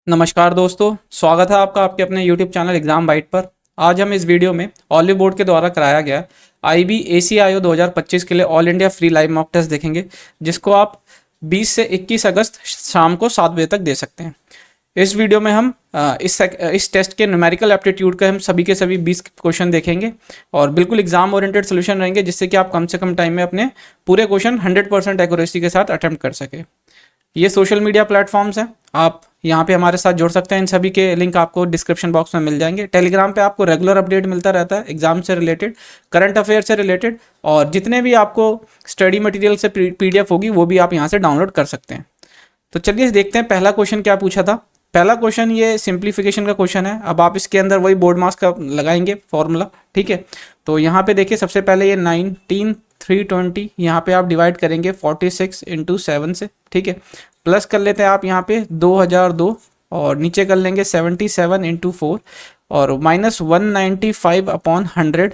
नमस्कार दोस्तों, स्वागत है आपका आपके अपने YouTube चैनल एग्जाम बाइट पर। आज हम इस वीडियो में ऑलिव बोर्ड के द्वारा कराया गया IB ACIO 2025 के लिए all India free live mock test देखेंगे, जिसको आप 20 से 21 अगस्त शाम को 7 बजे तक दे सकते हैं। इस वीडियो में हम इस टेस्ट के न्यूमेरिकल एप्टीट्यूड के हम सभी के सभी 20 क्वेश्चन देखेंगे और बिल्कुल एग्जाम ओरिएंटेड सोल्यूशन रहेंगे, जिससे कि आप कम से कम टाइम में अपने पूरे क्वेश्चन 100% एक्यूरेसी के साथ अटेम्प्ट कर सके। ये सोशल मीडिया प्लेटफॉर्म्स हैं, आप यहाँ पे हमारे साथ जुड़ सकते हैं। इन सभी के लिंक आपको डिस्क्रिप्शन बॉक्स में मिल जाएंगे। टेलीग्राम पे आपको रेगुलर अपडेट मिलता रहता है एग्जाम से रिलेटेड, करंट अफेयर से रिलेटेड, और जितने भी आपको स्टडी मटेरियल से PDF होगी वो भी आप यहाँ से डाउनलोड कर सकते हैं। तो चलिए देखते हैं पहला क्वेश्चन क्या पूछा था। पहला क्वेश्चन ये सिंप्लीफिकेशन का क्वेश्चन है। अब आप इसके अंदर वही बोर्ड मास का लगाएंगे फॉर्मूला, ठीक है। तो यहाँ पे देखिए सबसे पहले ये 19,320 यहाँ पे आप डिवाइड करेंगे 46 × 7 से, ठीक है। प्लस कर लेते हैं आप यहाँ पे 2002 और नीचे कर लेंगे 77 × 4 और माइनस 195/100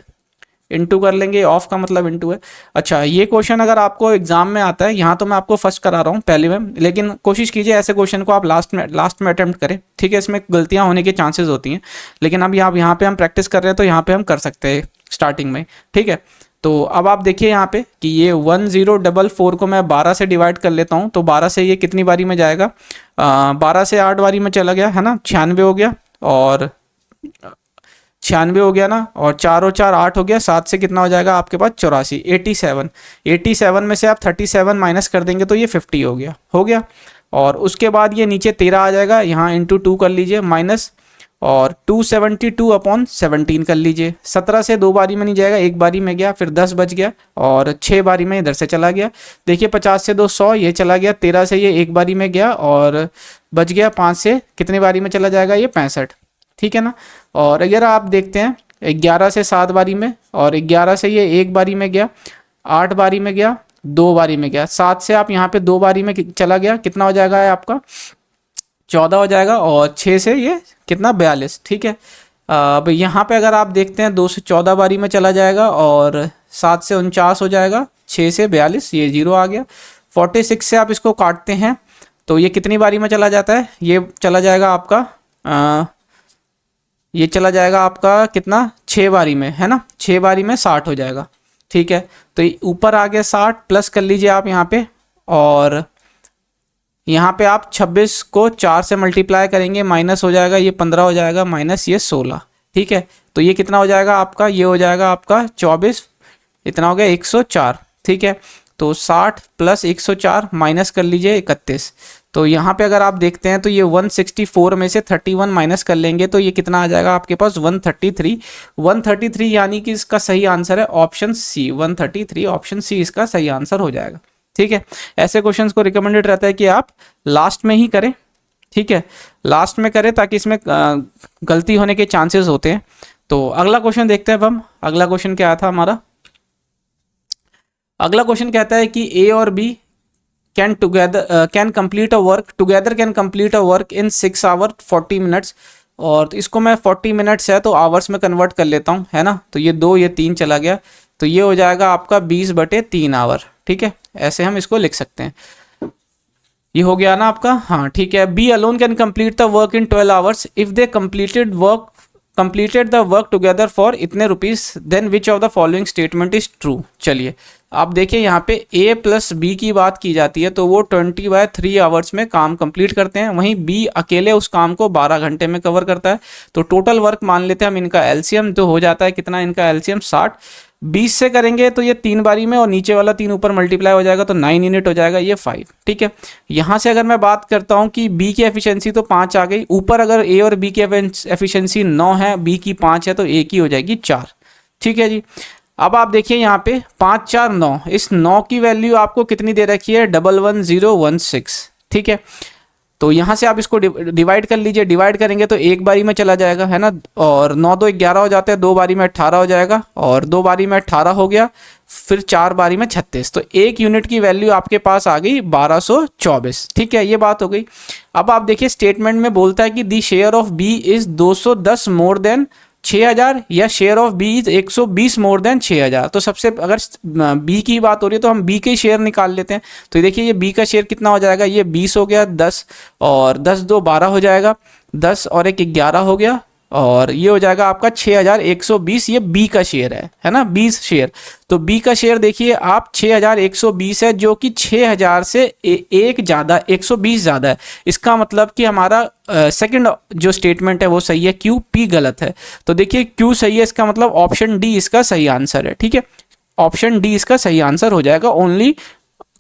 इंटू कर लेंगे। ऑफ का मतलब इंटू है। अच्छा, ये क्वेश्चन अगर आपको एग्जाम में आता है, यहाँ तो मैं आपको फर्स्ट करा रहा हूँ पहले में, लेकिन कोशिश कीजिए ऐसे क्वेश्चन को आप लास्ट में अटेम्प्ट करें, ठीक है। इसमें गलतियाँ होने के चांसेस होती हैं, लेकिन अब यहाँ पे हम प्रैक्टिस कर रहे हैं तो यहाँ पे हम कर सकते हैं स्टार्टिंग में, ठीक है। तो अब आप देखिए यहाँ पे कि ये 1044 को मैं 12 से डिवाइड कर लेता हूँ, तो 12 से ये कितनी बारी में जाएगा, 12 से 8 बारी में चला गया है ना, 96 हो गया, और 96 हो गया ना, और 4 और 4 8 हो गया, 7 से कितना हो जाएगा आपके पास 84, 87 में से आप 37 माइनस कर देंगे तो ये 50 हो गया। और उसके बाद ये नीचे 13 आ जाएगा, यहाँ इंटू 2 कर लीजिए, माइनस और 272/17 कर लीजिए। 17 से 2 बारी में नहीं जाएगा, एक बारी में गया, फिर 10 बच गया और 6 बारी में इधर से चला गया। देखिए 50 से 2 100, ये चला गया। 13 से ये एक बारी में गया और बच गया 5 से कितने बारी में चला जाएगा, ये 65, ठीक है ना। और अगर आप देखते हैं 11 से 7 बारी में, और 11 से ये एक बारी में गया, 8 बारी में गया, 2 बारी में गया, 7 से आप यहाँ पे 2 बारी में चला गया, कितना हो जाएगा है आपका 14 हो जाएगा, और 6 से ये कितना 42, ठीक है। अब यहाँ पे अगर आप देखते हैं 2 से 14 बारी में चला जाएगा, और 7 से 49 हो जाएगा, 6 से 42, ये 0 आ गया। 46 से आप इसको काटते हैं तो ये कितनी बारी में चला जाता है, ये चला जाएगा आपका ये चला जाएगा आपका कितना 6 बारी में, है ना। 6 बारी में 60 हो जाएगा, ठीक है। तो ऊपर आ गया 60, प्लस कर लीजिए आप यहाँ पे, और यहाँ पे आप 26 को 4 से मल्टीप्लाई करेंगे, माइनस हो जाएगा ये 15 हो जाएगा, माइनस ये 16, ठीक है। तो ये कितना हो जाएगा आपका, ये हो जाएगा आपका 24, इतना हो गया 104, ठीक है। तो 60 प्लस 104 माइनस कर लीजिए 31। तो यहाँ पे अगर आप देखते हैं तो ये 164 में से 31 माइनस कर लेंगे तो ये कितना आ जाएगा आपके पास 133, यानी कि इसका सही आंसर है ऑप्शन सी, 133 ऑप्शन सी इसका सही आंसर हो जाएगा, ठीक है। ऐसे क्वेश्चंस को रिकमेंडेड रहता है कि आप लास्ट में ही करें, ठीक है, लास्ट में करें ताकि इसमें गलती होने के चांसेस होते हैं। तो अगला क्वेश्चन देखते हैं अब हम। अगला क्वेश्चन क्या था हमारा, अगला क्वेश्चन कहता है कि A और B can complete a work in 6 hours 40 minutes, और तो इसको मैं 40 मिनट्स है तो आवर्स में कन्वर्ट कर लेता हूँ, है ना। तो ये 2 ये 3 चला गया, तो ये हो जाएगा आपका 20/3 आवर, ठीक है। ऐसे हम इसको लिख सकते हैं। ये हो गया ना आपका, हाँ ठीक है। B alone can complete the work in 12 hours if they completed the work together for इतने rupees, then which of the following statement is true। चलिए आप देखिए यहाँ पे A + B की बात की जाती है तो वो 20/3 आवर्स में काम कंप्लीट करते हैं, वहीं B अकेले उस काम को 12 घंटे में कवर करता है। तो टोटल वर्क मान लेते हैं हम इनका एलसीएम, तो हो जाता है कितना इनका एलसीएम 60। 20 से करेंगे तो ये 3 बारी में, और नीचे वाला 3 ऊपर मल्टीप्लाई हो जाएगा तो 9 यूनिट हो जाएगा, ये 5, ठीक है। यहाँ से अगर मैं बात करता हूँ कि B की एफिशिएंसी तो 5 आ गई, ऊपर अगर A और B की एफिशिएंसी 9 है, B की 5 है, तो A की हो जाएगी 4, ठीक है जी। अब आप देखिए यहाँ पे 5 4 9, इस 9 की वैल्यू आपको कितनी दे रखी है 11016, ठीक है। तो यहाँ से आप इसको डिवाइड कर लीजिए, डिवाइड करेंगे तो एक बारी में चला जाएगा, है ना, और 9 2 11 हो जाते हैं, 2 बारी में 18 हो जाएगा, और 2 बारी में 18 हो गया, फिर 4 बारी में 36, तो 1 यूनिट की वैल्यू आपके पास आ गई 1224, ठीक है। ये बात हो गई। अब आप देखिए स्टेटमेंट में बोलता है कि the share of B is 210 more than 6000 या share of B is 120 more than 6000। तो सबसे अगर बी की बात हो रही है तो हम बी के शेयर निकाल लेते हैं। तो देखिए ये बी का शेयर कितना हो जाएगा, ये 20 हो गया, 10 और 10 2 12 हो जाएगा, 10 और 1 11 हो गया, और ये हो जाएगा आपका 6120। ये बी का शेयर है ना, 20 शेयर। तो बी का शेयर देखिए आप 6120 है, जो कि 6000 से एक ज़्यादा 120 ज़्यादा है। इसका मतलब कि हमारा सेकंड जो स्टेटमेंट है वो सही है, क्यू, पी गलत है। तो देखिए क्यू सही है, इसका मतलब ऑप्शन डी इसका सही आंसर है। ठीक है, ऑप्शन डी इसका सही आंसर हो जाएगा, ओनली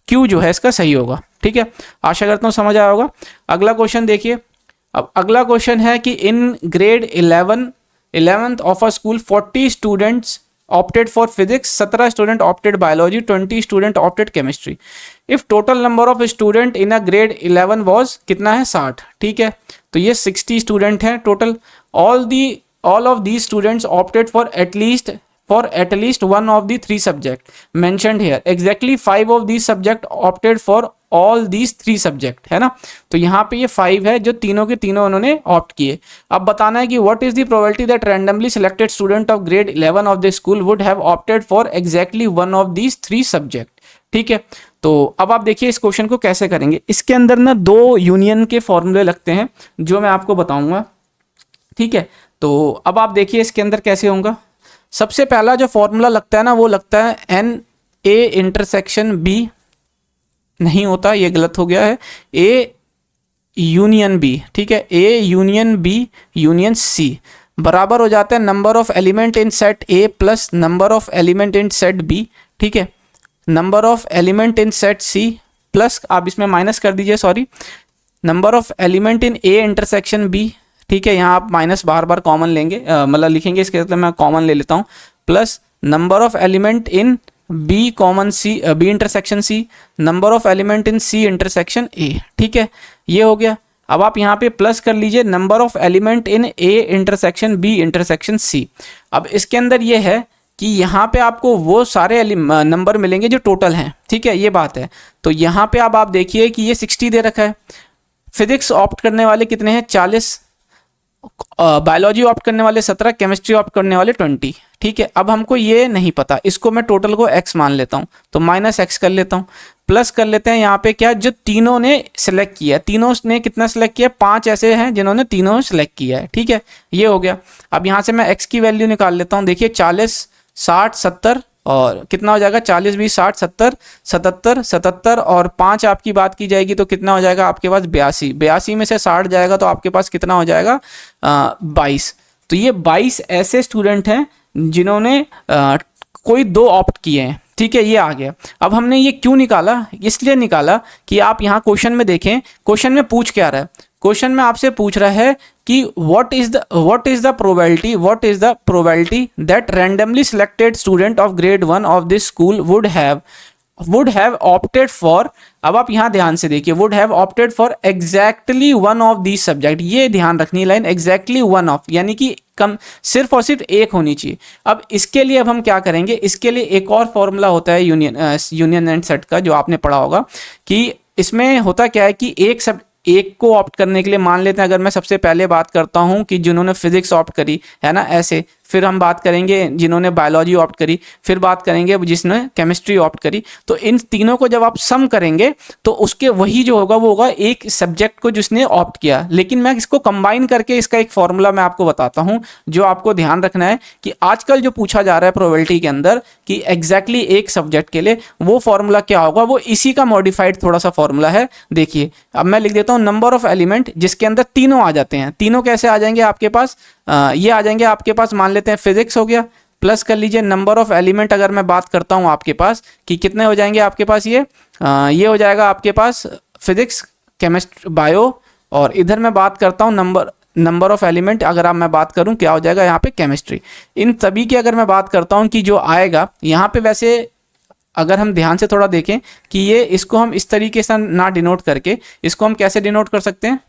क्यू जो है इसका सही होगा। ठीक है, आशा करता हूँ समझ आया होगा। अगला क्वेश्चन देखिए। अब अगला क्वेश्चन है कि in grade 11th of a school 40 students opted for physics, 17 student opted biology, 20 student opted chemistry. If total number of student in a grade 11 was कितना है, 60। ठीक है, तो ये 60 स्टूडेंट हैं total. All of these students opted for at least one of the 3 subject mentioned here. Exactly 5 of these subject opted for all these 3 subject, है ना। तो यहाँ पे ये 5 है जो तीनों के तीनों उन्होंने ऑप्ट किए। अब बताना है कि what is the probability that randomly selected student of grade 11 of the school would have opted for exactly one of these 3 subject। ठीक है, तो अब आप देखिए इस क्वेश्चन को कैसे करेंगे। इसके अंदर ना 2 यूनियन के फॉर्मूले लगते हैं जो मैं आपको बताऊंगा। ठीक है, तो अब आप देखिए इसके अंदर कैसे होगा। सबसे पहला जो फॉर्मूला लगता है ना, वो लगता है एन ए इंटरसेक्शन बी, नहीं होता, ये गलत हो गया है, ए यूनियन बी। ठीक है, A union B union C बराबर हो जाता है number of element in set A plus number of element in set B. ठीक है, number of element in set C plus, आप इसमें माइनस कर दीजिए, sorry, number of element in A intersection B. ठीक है, यहाँ आप माइनस बार बार कॉमन लेंगे, मतलब लिखेंगे, इसके मतलब मैं कॉमन ले लेता हूँ, plus number of element in B common C, B intersection C, number of element in C intersection A. ठीक है, ये हो गया। अब आप यहाँ पे प्लस कर लीजिए number of element in A intersection B intersection C. अब इसके अंदर ये है कि यहाँ पे आपको वो सारे नंबर मिलेंगे जो टोटल हैं। ठीक है, ये बात है। तो यहाँ पे अब आप देखिए कि ये 60 दे रखा है। फिजिक्स ऑप्ट करने वाले कितने हैं, 40, बायोलॉजी ऑप्ट करने वाले 17, केमिस्ट्री ऑप्ट करने वाले 20। ठीक है, अब हमको ये नहीं पता, इसको मैं टोटल को x मान लेता हूँ, तो माइनस x कर लेता हूँ, प्लस कर लेते हैं यहाँ पे क्या, जो तीनों ने सिलेक्ट किया है, तीनों ने कितना सिलेक्ट किया, 5 ऐसे हैं जिन्होंने तीनों सिलेक्ट किया है। ठीक है, ये हो गया। अब यहाँ से मैं x की वैल्यू निकाल लेता हूँ। देखिए 40 60 70 और कितना हो जाएगा, 40 20 60 70 77 77 और 5 आपकी बात की जाएगी तो कितना हो जाएगा आपके पास, 82। 82 में से 60 जाएगा तो आपके पास कितना हो जाएगा, 22। तो ये 22 ऐसे स्टूडेंट हैं जिन्होंने कोई 2 ऑप्ट किए हैं। ठीक है, ये आ गया। अब हमने ये क्यों निकाला, इसलिए निकाला कि आप यहाँ क्वेश्चन में देखें, क्वेश्चन में पूछ क्या रहा है, क्वेश्चन में आपसे पूछ रहा है कि what is the probability that randomly selected student of grade 1 of this school would have opted for। अब आप यहाँ ध्यान से देखिए, would have opted for exactly one of these subject। ये ध्यान रखनी लाइन, exactly one of, यानी कि कम सिर्फ और सिर्फ एक होनी चाहिए। अब इसके लिए अब हम क्या करेंगे, इसके लिए एक और फॉर्मूला होता है यूनियन एंड सेट का, जो आपने पढ़ा होगा कि इसमें होता क्या है कि एक को ऑप्ट करने के लिए, मान लेते हैं अगर मैं सबसे पहले बात करता हूं कि जिन्होंने फिजिक्स ऑप्ट करी है ना, ऐसे, फिर हम बात करेंगे जिन्होंने बायोलॉजी ऑप्ट करी, फिर बात करेंगे जिसने केमिस्ट्री ऑप्ट करी। तो इन तीनों को जब आप सम करेंगे तो उसके वही जो होगा वो होगा एक सब्जेक्ट को जिसने ऑप्ट किया। लेकिन मैं इसको कंबाइन करके इसका एक फॉर्मूला मैं आपको बताता हूं जो आपको ध्यान रखना है कि आजकल जो पूछा जा रहा है प्रोबेबिलिटी के अंदर कि एग्जैक्टली एक सब्जेक्ट के लिए वो फॉर्मूला क्या होगा, वो इसी का मॉडिफाइड थोड़ा सा फॉर्मूला है। देखिए अब मैं लिख देता हूँ नंबर ऑफ एलिमेंट जिसके अंदर तीनों आ जाते हैं। तीनों कैसे आ जाएंगे आपके पास, ये आ जाएंगे आपके पास, मान लेते हैं फिजिक्स हो गया, प्लस कर लीजिए नंबर ऑफ एलिमेंट अगर मैं बात करता हूं आपके पास कि कितने हो जाएंगे आपके पास, ये हो जाएगा आपके पास फिजिक्स केमिस्ट्री बायो, और इधर मैं बात करता हूं नंबर ऑफ एलिमेंट अगर आप मैं बात करूं क्या हो जाएगा यहाँ पे केमिस्ट्री। इन सभी की अगर मैं बात करता हूं कि जो आएगा यहाँ पे, वैसे अगर हम ध्यान से थोड़ा देखें कि ये इसको हम इस तरीके से ना डिनोट करके, इसको हम कैसे डिनोट कर सकते हैं,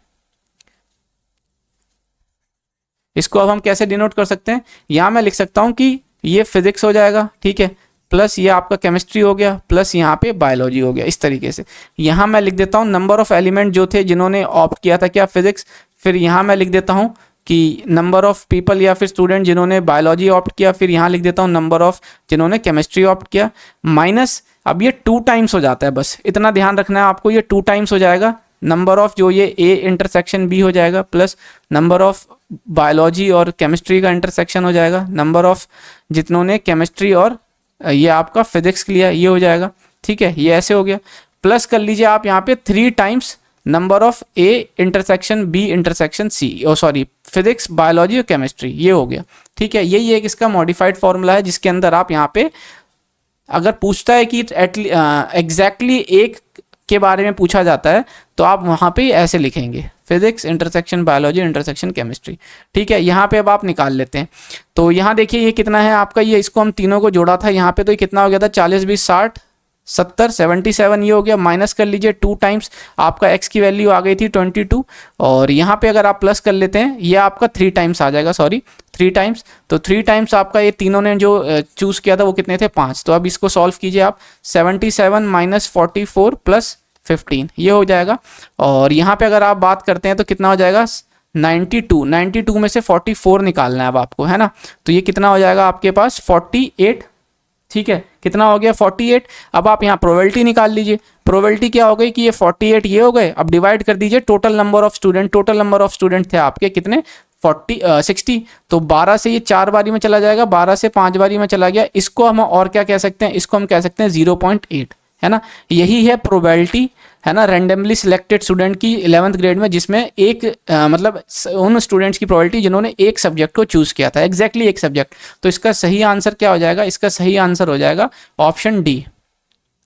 इसको अब हम कैसे डिनोट कर सकते हैं, यहाँ मैं लिख सकता हूँ कि ये फिजिक्स हो जाएगा, ठीक है, प्लस ये आपका केमिस्ट्री हो गया, प्लस यहाँ पे बायोलॉजी हो गया। इस तरीके से यहाँ मैं लिख देता हूँ नंबर ऑफ एलिमेंट जो थे जिन्होंने ऑप्ट किया था क्या, फिजिक्स, फिर यहाँ मैं लिख देता हूँ कि नंबर ऑफ पीपल या फिर स्टूडेंट जिन्होंने बायोलॉजी ऑप्ट किया, फिर यहाँ लिख देता हूँ नंबर ऑफ जिन्होंने केमिस्ट्री ऑप्ट किया, माइनस अब ये 2 टाइम्स हो जाता है, बस इतना ध्यान रखना है आपको, ये 2 टाइम्स हो जाएगा नंबर ऑफ जो ये ए इंटरसेक्शन बी हो जाएगा, प्लस नंबर ऑफ बायोलॉजी और केमिस्ट्री का इंटरसेक्शन हो जाएगा, नंबर ऑफ जिन्होंने केमिस्ट्री और ये आपका फिजिक्स लिया ये हो जाएगा। ठीक है, ये ऐसे हो गया, प्लस कर लीजिए आप यहाँ पे 3 times number of A intersection B intersection C, oh sorry physics biology और केमिस्ट्री, ये हो गया। ठीक है, यही एक इसका मॉडिफाइड फॉर्मूला है जिसके अंदर आप यहाँ पे अगर पूछता है कि एग्जैक्टली एक के बारे में पूछा जाता है तो आप वहाँ पे ऐसे लिखेंगे, physics intersection biology intersection chemistry. ठीक है, यहाँ पे अब आप निकाल लेते हैं, तो यहाँ देखिए ये कितना है आपका, ये इसको हम तीनों को जोड़ा था यहाँ पे, तो ये कितना हो गया था 40 20 60 70 77 ये हो गया, माइनस कर लीजिए 2 टाइम्स आपका x की वैल्यू आ गई थी 22, और यहाँ पे अगर आप प्लस कर लेते हैं ये आपका 3 टाइम्स आ जाएगा, सॉरी 3 टाइम्स, तो 3 टाइम्स आपका ये तीनों ने जो चूज़ किया था वो कितने थे 5, तो अब इसको सॉल्व कीजिए आप, 77 माइनस 44 प्लस 15 ये हो जाएगा, और यहाँ पे अगर आप बात करते हैं तो कितना हो जाएगा 92 में से 44 निकालना है अब आपको, है ना, तो ये कितना हो जाएगा आपके पास 48। ठीक है, कितना हो गया 48। अब आप यहाँ प्रोबेबिलिटी निकाल लीजिए, प्रोबेबिलिटी क्या हो गई कि ये 48 ये हो गए, अब डिवाइड कर दीजिए टोटल नंबर ऑफ स्टूडेंट थे आपके कितने 60, तो 12 से ये 4 बारी में चला जाएगा, 12 से 5 बारी में चला गया, इसको हम और क्या कह सकते हैं, इसको हम कह सकते हैं 0.8, है ना, यही है प्रोबेबिलिटी, है ना, रैंडमली सिलेक्टेड स्टूडेंट की 11th ग्रेड में, जिसमें एक मतलब उन स्टूडेंट्स की प्रोबेबिलिटी जिन्होंने एक सब्जेक्ट को चूज किया था, एग्जैक्टली एक सब्जेक्ट, तो इसका सही आंसर क्या हो जाएगा, इसका सही आंसर हो जाएगा ऑप्शन डी।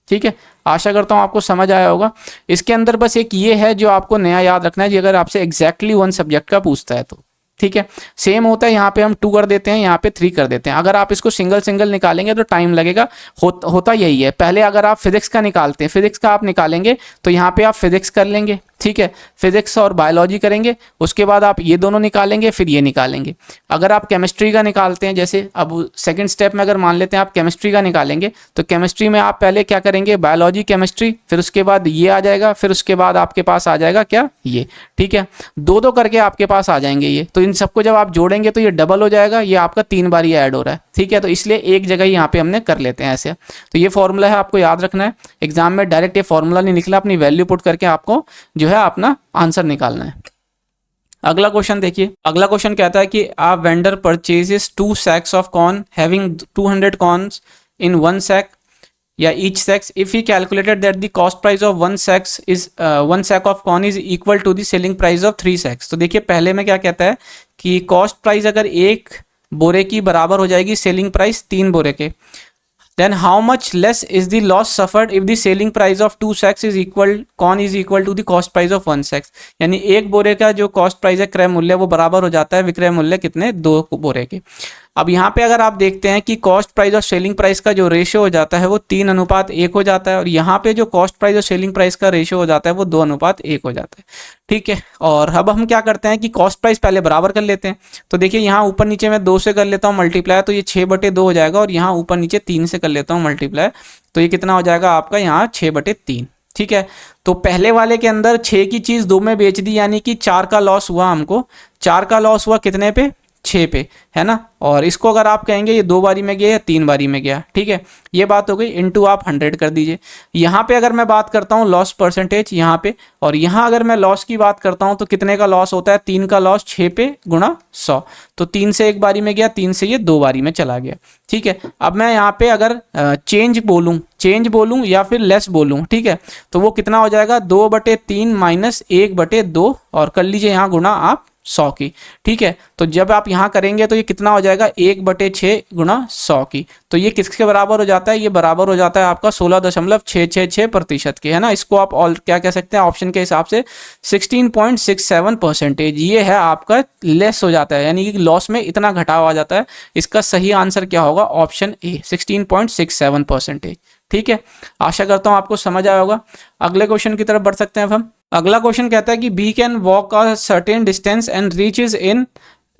ठीक है, आशा करता हूँ आपको समझ आया होगा। इसके अंदर बस एक ये है जो आपको नया याद रखना है, जी अगर आपसे एग्जैक्टली 1 सब्जेक्ट का पूछता है तो ठीक है, सेम होता है, यहाँ पे हम 2 कर देते हैं, यहाँ पे 3 कर देते हैं, अगर आप इसको सिंगल निकालेंगे तो टाइम लगेगा, होता यही है, पहले अगर आप फिजिक्स का निकालते हैं, फिजिक्स का आप निकालेंगे तो यहाँ पे आप फिजिक्स कर लेंगे, ठीक है, फिजिक्स और बायोलॉजी करेंगे, उसके बाद आप ये दोनों निकालेंगे, फिर ये निकालेंगे। अगर आप केमिस्ट्री का निकालते हैं, जैसे अब सेकंड स्टेप में अगर मान लेते हैं आप केमिस्ट्री का निकालेंगे, तो केमिस्ट्री में आप पहले क्या करेंगे, बायोलॉजी केमिस्ट्री, फिर उसके बाद ये आ जाएगा, फिर उसके बाद आपके पास आ जाएगा क्या ये, ठीक है, 2 करके आपके पास आ जाएंगे ये, तो इन सबको जब आप जोड़ेंगे तो ये डबल हो जाएगा, ये आपका 3 बार ये ऐड हो रहा है, ठीक है, तो इसलिए एक जगह यहाँ पे हमने कर लेते हैं ऐसे। तो ये फॉर्मूला है, आपको याद रखना है, एग्जाम में डायरेक्ट ये फॉर्मूला नहीं निकला, अपनी वैल्यू पुट करके आपको जो है अपना आंसर निकालना है। अगला क्वेश्चन देखिए, अगला क्वेश्चन कहता है कि a vendor purchases 2 sacks of corn having 200 corns in 1 sack या each sack if he calculated that the cost price of 1 sack of corn is equal to the selling price of 3 sacks। तो देखिए पहले में क्या कहता है कि cost price अगर 1 बोरे की बराबर हो जाएगी सेलिंग प्राइस 3 बोरे के, then how much less is the loss suffered if the selling price of 2 sacks is equal to the cost price of 1 sack। यानी 1 बोरे का जो कॉस्ट प्राइस है क्रय मूल्य वो बराबर हो जाता है विक्रय मूल्य कितने 2 बोरे के। अब यहाँ पे अगर आप देखते हैं कि कॉस्ट प्राइस और सेलिंग प्राइस का जो रेशियो हो जाता है वो 3:1 हो जाता है, और यहाँ पे जो कॉस्ट प्राइस और सेलिंग प्राइस का रेशियो हो जाता है वो 2:1 हो जाता है, ठीक है। और अब हम क्या करते हैं कि कॉस्ट प्राइस पहले बराबर कर लेते हैं, तो देखिए यहाँ ऊपर नीचे मैं 2 से कर लेता हूँ मल्टीप्लाई, तो ये 6/2 हो जाएगा, और यहाँ ऊपर नीचे 3 से कर लेता हूँ मल्टीप्लाई, तो ये कितना हो जाएगा आपका यहाँ 6/3, ठीक है। तो पहले वाले के अंदर 6 की चीज़ 2 में बेच दी, यानी कि 4 का लॉस हुआ हमको, 4 का लॉस हुआ कितने पे 6 पे, है ना, और इसको अगर आप कहेंगे ये 2 बारी में गया या 3 बारी में गया, ठीक है, ये बात हो गई, इनटू आप 100 कर दीजिए। यहाँ पे अगर मैं बात करता हूँ लॉस परसेंटेज यहाँ पे, और यहाँ अगर मैं लॉस की बात करता हूँ तो कितने का लॉस होता है, 3 का लॉस 6 पे गुणा 100, तो 3 से 1 बारी में गया, 3 से ये 2 बारी में चला गया, ठीक है। अब मैं यहाँ पे अगर चेंज बोलूँ या फिर लेस बोलूँ, ठीक है, तो वो कितना हो जाएगा 2/3 माइनस 1/2, और कर लीजिए यहाँ गुणा आप 100 की, ठीक है। तो जब आप यहाँ करेंगे तो ये कितना हो जाएगा 1/6 गुणा 100 की, तो ये किसके बराबर हो जाता है, ये बराबर हो जाता है आपका 16.666% के, है ना। इसको आप और क्या कह सकते हैं ऑप्शन के हिसाब से 16.67%, ये है आपका लेस हो जाता है, यानी कि लॉस में इतना घटाव आ जाता है। इसका सही आंसर क्या होगा, ऑप्शन ए 16.67%, ठीक है। आशा करता हूँ आपको समझ आया होगा। अगले क्वेश्चन की तरफ बढ़ सकते हैं अब हम। अगला क्वेश्चन कहता है कि B can walk a certain distance and reaches in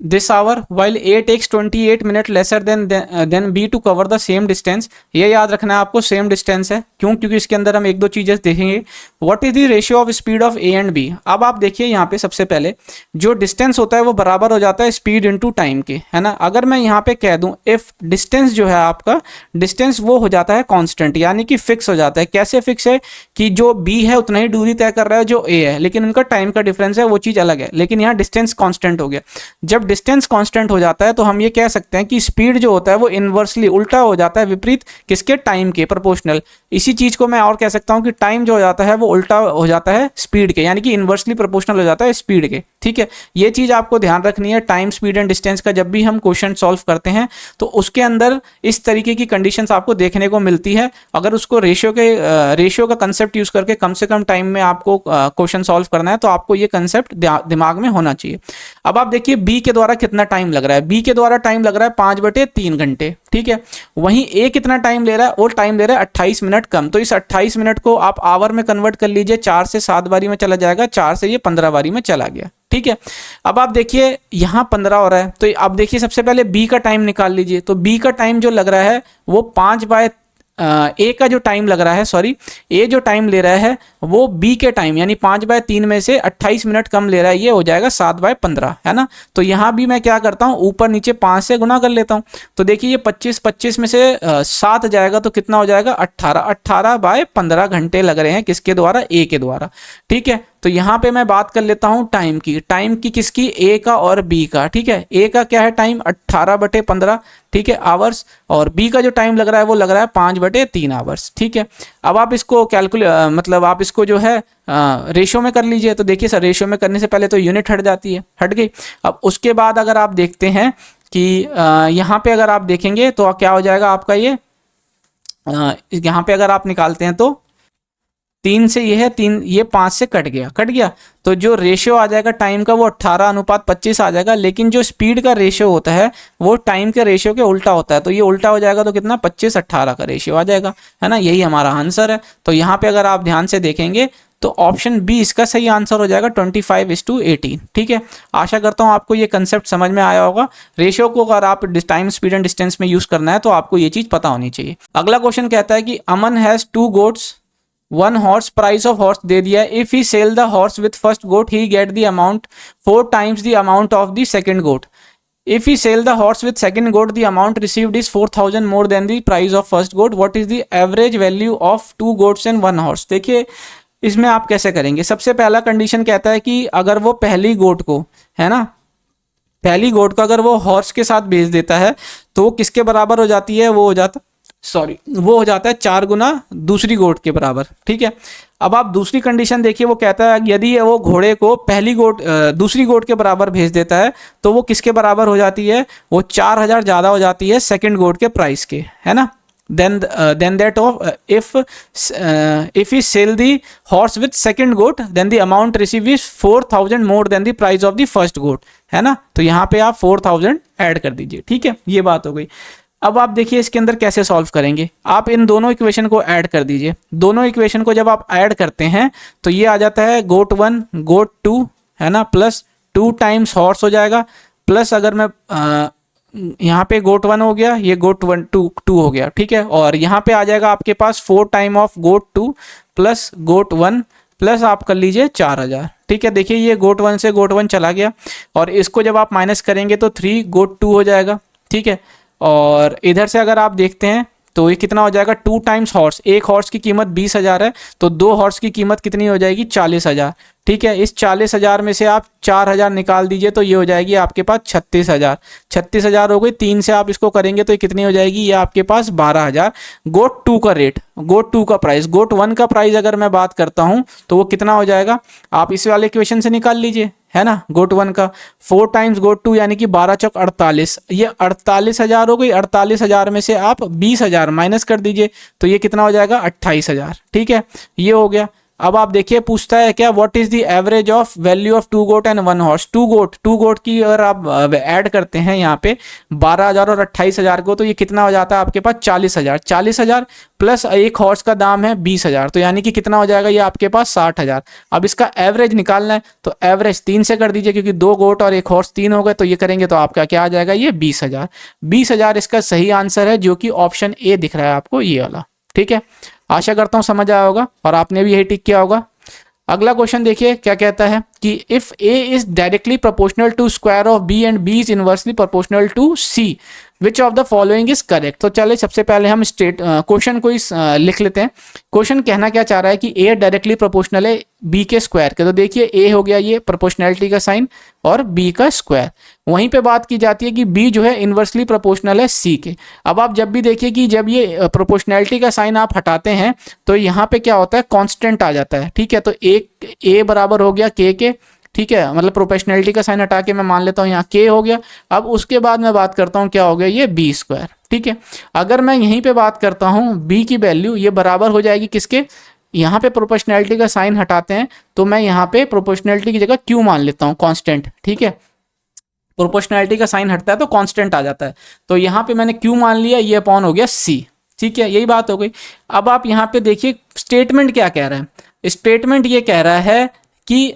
this hour while A takes 28 minute lesser than B to cover the same distance. ये याद रखना है आपको, सेम डिस्टेंस है। क्यों? क्योंकि इसके अंदर हम एक दो चीजें देखेंगे। What is the ratio of speed of A and B. अब आप देखिए यहाँ पे सबसे पहले जो डिस्टेंस होता है वो बराबर हो जाता है स्पीड इनटू टाइम के, है ना। अगर मैं यहाँ पे कह दूं इफ डिस्टेंस जो है आपका डिस्टेंस वो हो जाता है कांस्टेंट, यानी कि फिक्स हो जाता है। कैसे फिक्स है कि जो बी है उतना ही दूरी तय कर रहा है जो ए है, लेकिन उनका टाइम का डिफरेंस है, वो चीज अलग है। लेकिन यहाँ डिस्टेंस कांस्टेंट हो गया। जब डिस्टेंस कांस्टेंट हो जाता है तो हम ये कह सकते हैं कि स्पीड जो होता है वो इनवर्सली उल्टा हो जाता है, विपरीत किसके? टाइम के, प्रोपोर्शनल। इसी चीज को मैं और कह सकता हूं कि टाइम जो हो जाता है वो उल्टा हो जाता है स्पीड के, यानी कि इनवर्सली प्रोपोर्शनल हो जाता है स्पीड के। ठीक है, ये चीज आपको ध्यान रखनी है। टाइम, स्पीड एंड डिस्टेंस का जब भी हम क्वेश्चन सॉल्व करते हैं तो उसके अंदर इस तरीके की कंडीशंस आपको देखने को मिलती है। अगर उसको रेशियो का कंसेप्ट यूज करके कम से कम टाइम में आपको क्वेश्चन सॉल्व करना है तो आपको ये कंसेप्ट दिमाग में होना चाहिए। अब आप देखिए बी के द्वारा कितना टाइम लग रहा है। बी के द्वारा टाइम लग रहा है 5/3 घंटे। ठीक है, वहीं ए कितना टाइम ले रहा है? वो टाइम ले रहा है 28 मिनट कम। तो इस 28 मिनट को आप आवर में कन्वर्ट कर लीजिए, 4 से 7 बारी में चला जाएगा, 4 से ये 15 बारी में चला गया। ठीक है, अब आप देखिए यहाँ 15 हो रहा है, तो आप देखिए सबसे पहले बी का टाइम निकाल लीजिए। तो बी का टाइम जो लग रहा है वो 5/, ए का जो टाइम लग रहा है, सॉरी, ए जो टाइम ले रहा है वो बी के टाइम यानी 5/3 में से 28 मिनट कम ले रहा है, ये हो जाएगा 7/15, है ना। तो यहाँ भी मैं क्या करता हूँ, ऊपर नीचे 5 से गुना कर लेता हूँ। तो देखिए ये 25 में से 7 जाएगा तो कितना हो जाएगा? 18/15 घंटे लग रहे हैं किसके द्वारा? ए के द्वारा। ठीक है, तो यहाँ पे मैं बात कर लेता हूँ टाइम की। टाइम की किसकी? ए का और बी का। ठीक है, ए का क्या है टाइम? 18/15, ठीक है, आवर्स। और बी का जो टाइम लग रहा है वो लग रहा है 5/3 आवर्स। ठीक है, अब आप इसको मतलब आप इसको जो है रेशियो में कर लीजिए। तो देखिए सर, रेशियो में करने से पहले तो यूनिट हट जाती है, हट गई। अब उसके बाद अगर आप देखते हैं कि यहाँ पे अगर आप देखेंगे तो क्या हो जाएगा आपका ये, यहाँ पे अगर आप निकालते हैं तो 3 से ये है 3, ये 5 से कट गया। तो जो रेशियो आ जाएगा टाइम का वो 18:25 आ जाएगा। लेकिन जो स्पीड का रेशियो होता है वो टाइम के रेशियो के उल्टा होता है। तो ये उल्टा हो जाएगा तो कितना? 25:18 का रेशियो आ जाएगा, है ना। यही हमारा आंसर है। तो यहाँ पे अगर आप ध्यान से देखेंगे तो ऑप्शन बी इसका सही आंसर हो जाएगा, 25:18। ठीक है, आशा करता हूँ आपको ये कंसेप्ट समझ में आया होगा। रेशियो को अगर आप टाइम, स्पीड एंड डिस्टेंस में यूज करना है तो आपको ये चीज पता होनी चाहिए। अगला क्वेश्चन कहता है कि Aman has 2 goats, 1 horse, price of horse दे दिया। If he sell the horse with first goat he get the amount 4 times the amount of the second goat. If he sell the horse with second goat, the amount received is 4,000 more than the price of first goat. What is the average value of 2 goats and 1 horse? देखिए इसमें आप कैसे करेंगे। सबसे पहला condition कहता है कि अगर वो पहली गोट को, है ना, पहली गोट को अगर वो हॉर्स के साथ बेच देता है तो किसके बराबर हो जाती है? वो हो जाता है 4 गुना दूसरी गोट के बराबर। ठीक है, अब आप दूसरी कंडीशन देखिए, वो कहता है यदि वो घोड़े को दूसरी गोट के बराबर भेज देता है तो वो किसके बराबर हो जाती है? वो 4,000 ज़्यादा हो जाती है सेकंड गोट के प्राइस के, है ना। then that of if he sell the horse with second goat then the amount received is 4,000 more than the price of the first goat, है ना। तो यहाँ पे आप 4,000 ऐड कर दीजिए। ठीक है, ये बात हो गई। अब आप देखिए इसके अंदर कैसे सॉल्व करेंगे। आप इन दोनों इक्वेशन को ऐड कर दीजिए। दोनों इक्वेशन को जब आप ऐड करते हैं तो ये आ जाता है गोट 1 गोट 2, है ना, प्लस 2 times हॉर्स हो जाएगा, प्लस अगर मैं यहाँ पे गोट 1 हो गया, ये गोट 2 हो गया। ठीक है, और यहाँ पे आ जाएगा आपके पास 4 times of goat 2 plus goat 1 plus आप कर लीजिए 4,000। ठीक है, देखिए ये गोट 1 से गोट 1 चला गया और इसको जब आप माइनस करेंगे तो 3 गोट 2 हो जाएगा। ठीक है, और इधर से अगर आप देखते हैं तो ये कितना हो जाएगा? 2 times हॉर्स। एक हॉर्स की कीमत 20,000 है तो 2 हॉर्स की कीमत कितनी हो जाएगी? 40,000। ठीक है, इस 40,000 में से आप 4,000 निकाल दीजिए तो ये हो जाएगी आपके पास 36,000। 36,000 हो गई। 3 से आप इसको करेंगे तो ये कितनी हो जाएगी? ये आपके पास 12,000। गोट 2 का रेट, गोट 2 का प्राइस, गोट 1 का प्राइस अगर मैं बात करता हूं तो वो कितना हो जाएगा? आप इस वाले इक्वेशन से निकाल लीजिए, है ना। गोट 1 का 4 times गोट 2 यानी कि 12 चौक 48, ये 48,000 हो गई। 48,000 में से आप 20,000 माइनस कर दीजिए तो ये कितना हो जाएगा? 28,000। ठीक है, ये हो गया। अब आप देखिए पूछता है क्या, what is the average of value of 2 goat and 1 horse. 2 goat की अगर आप ऐड करते हैं यहाँ पे 12,000 और 28,000 को, तो ये कितना हो जाता है आपके पास 40,000। 40,000 प्लस एक हॉर्स का दाम है 20,000, तो यानी कि कितना हो जाएगा ये आपके पास 60,000। अब इसका एवरेज निकालना है तो एवरेज 3 से कर दीजिए, क्योंकि 2 गोट और एक हॉर्स 3 हो गए, तो ये करेंगे तो आपका क्या आ जाएगा ये 20,000। 20,000 इसका सही आंसर है, जो कि ऑप्शन ए दिख रहा है आपको ये वाला। ठीक है, आशा करता हूं समझ आया होगा और आपने भी यही टिक किया होगा। अगला क्वेश्चन देखिए क्या कहता है कि if A is directly proportional to square of B and B is inversely proportional to C, which of the following is correct. तो चलिए सबसे पहले हम क्वेश्चन को लिख लेते हैं। क्वेश्चन कहना क्या चाह रहा है कि ए डायरेक्टली प्रोपोर्शनल है बी के स्क्वायर के, तो देखिए ए हो गया ये प्रोपोर्शनैलिटी का साइन और बी का स्क्वायर। वहीं पे बात की जाती है कि बी जो है इन्वर्सली प्रोपोर्शनल है सी के। अब आप जब भी देखिए कि जब ये प्रोपोर्शनैलिटी का साइन आप हटाते हैं तो यहाँ पे क्या होता है, कांस्टेंट आ जाता है। ठीक है, तो एक ए बराबर हो गया के, ठीक है, मतलब प्रोपोर्शनैलिटी का साइन हटा के मैं मान लेता हूँ यहाँ के हो गया। अब उसके बाद मैं बात करता हूँ क्या हो गया ये बी स्क्वायर। ठीक है, अगर मैं यहीं पे बात करता हूँ बी की वैल्यू, ये बराबर हो जाएगी किसके, यहाँ पे प्रोपोर्शनैलिटी का साइन हटाते हैं तो मैं यहाँ पे प्रोपोर्शनैलिटी की जगह क्यू मान लेता हूँ कांस्टेंट। ठीक है, प्रोपोर्शनैलिटी का साइन हटता है तो कांस्टेंट आ जाता है, तो यहाँ पे मैंने क्यू मान लिया, ये अपॉन हो गया सी। ठीक है, यही बात हो गई। अब आप यहाँ पे देखिए स्टेटमेंट क्या कह रहा है। स्टेटमेंट ये कह रहा है कि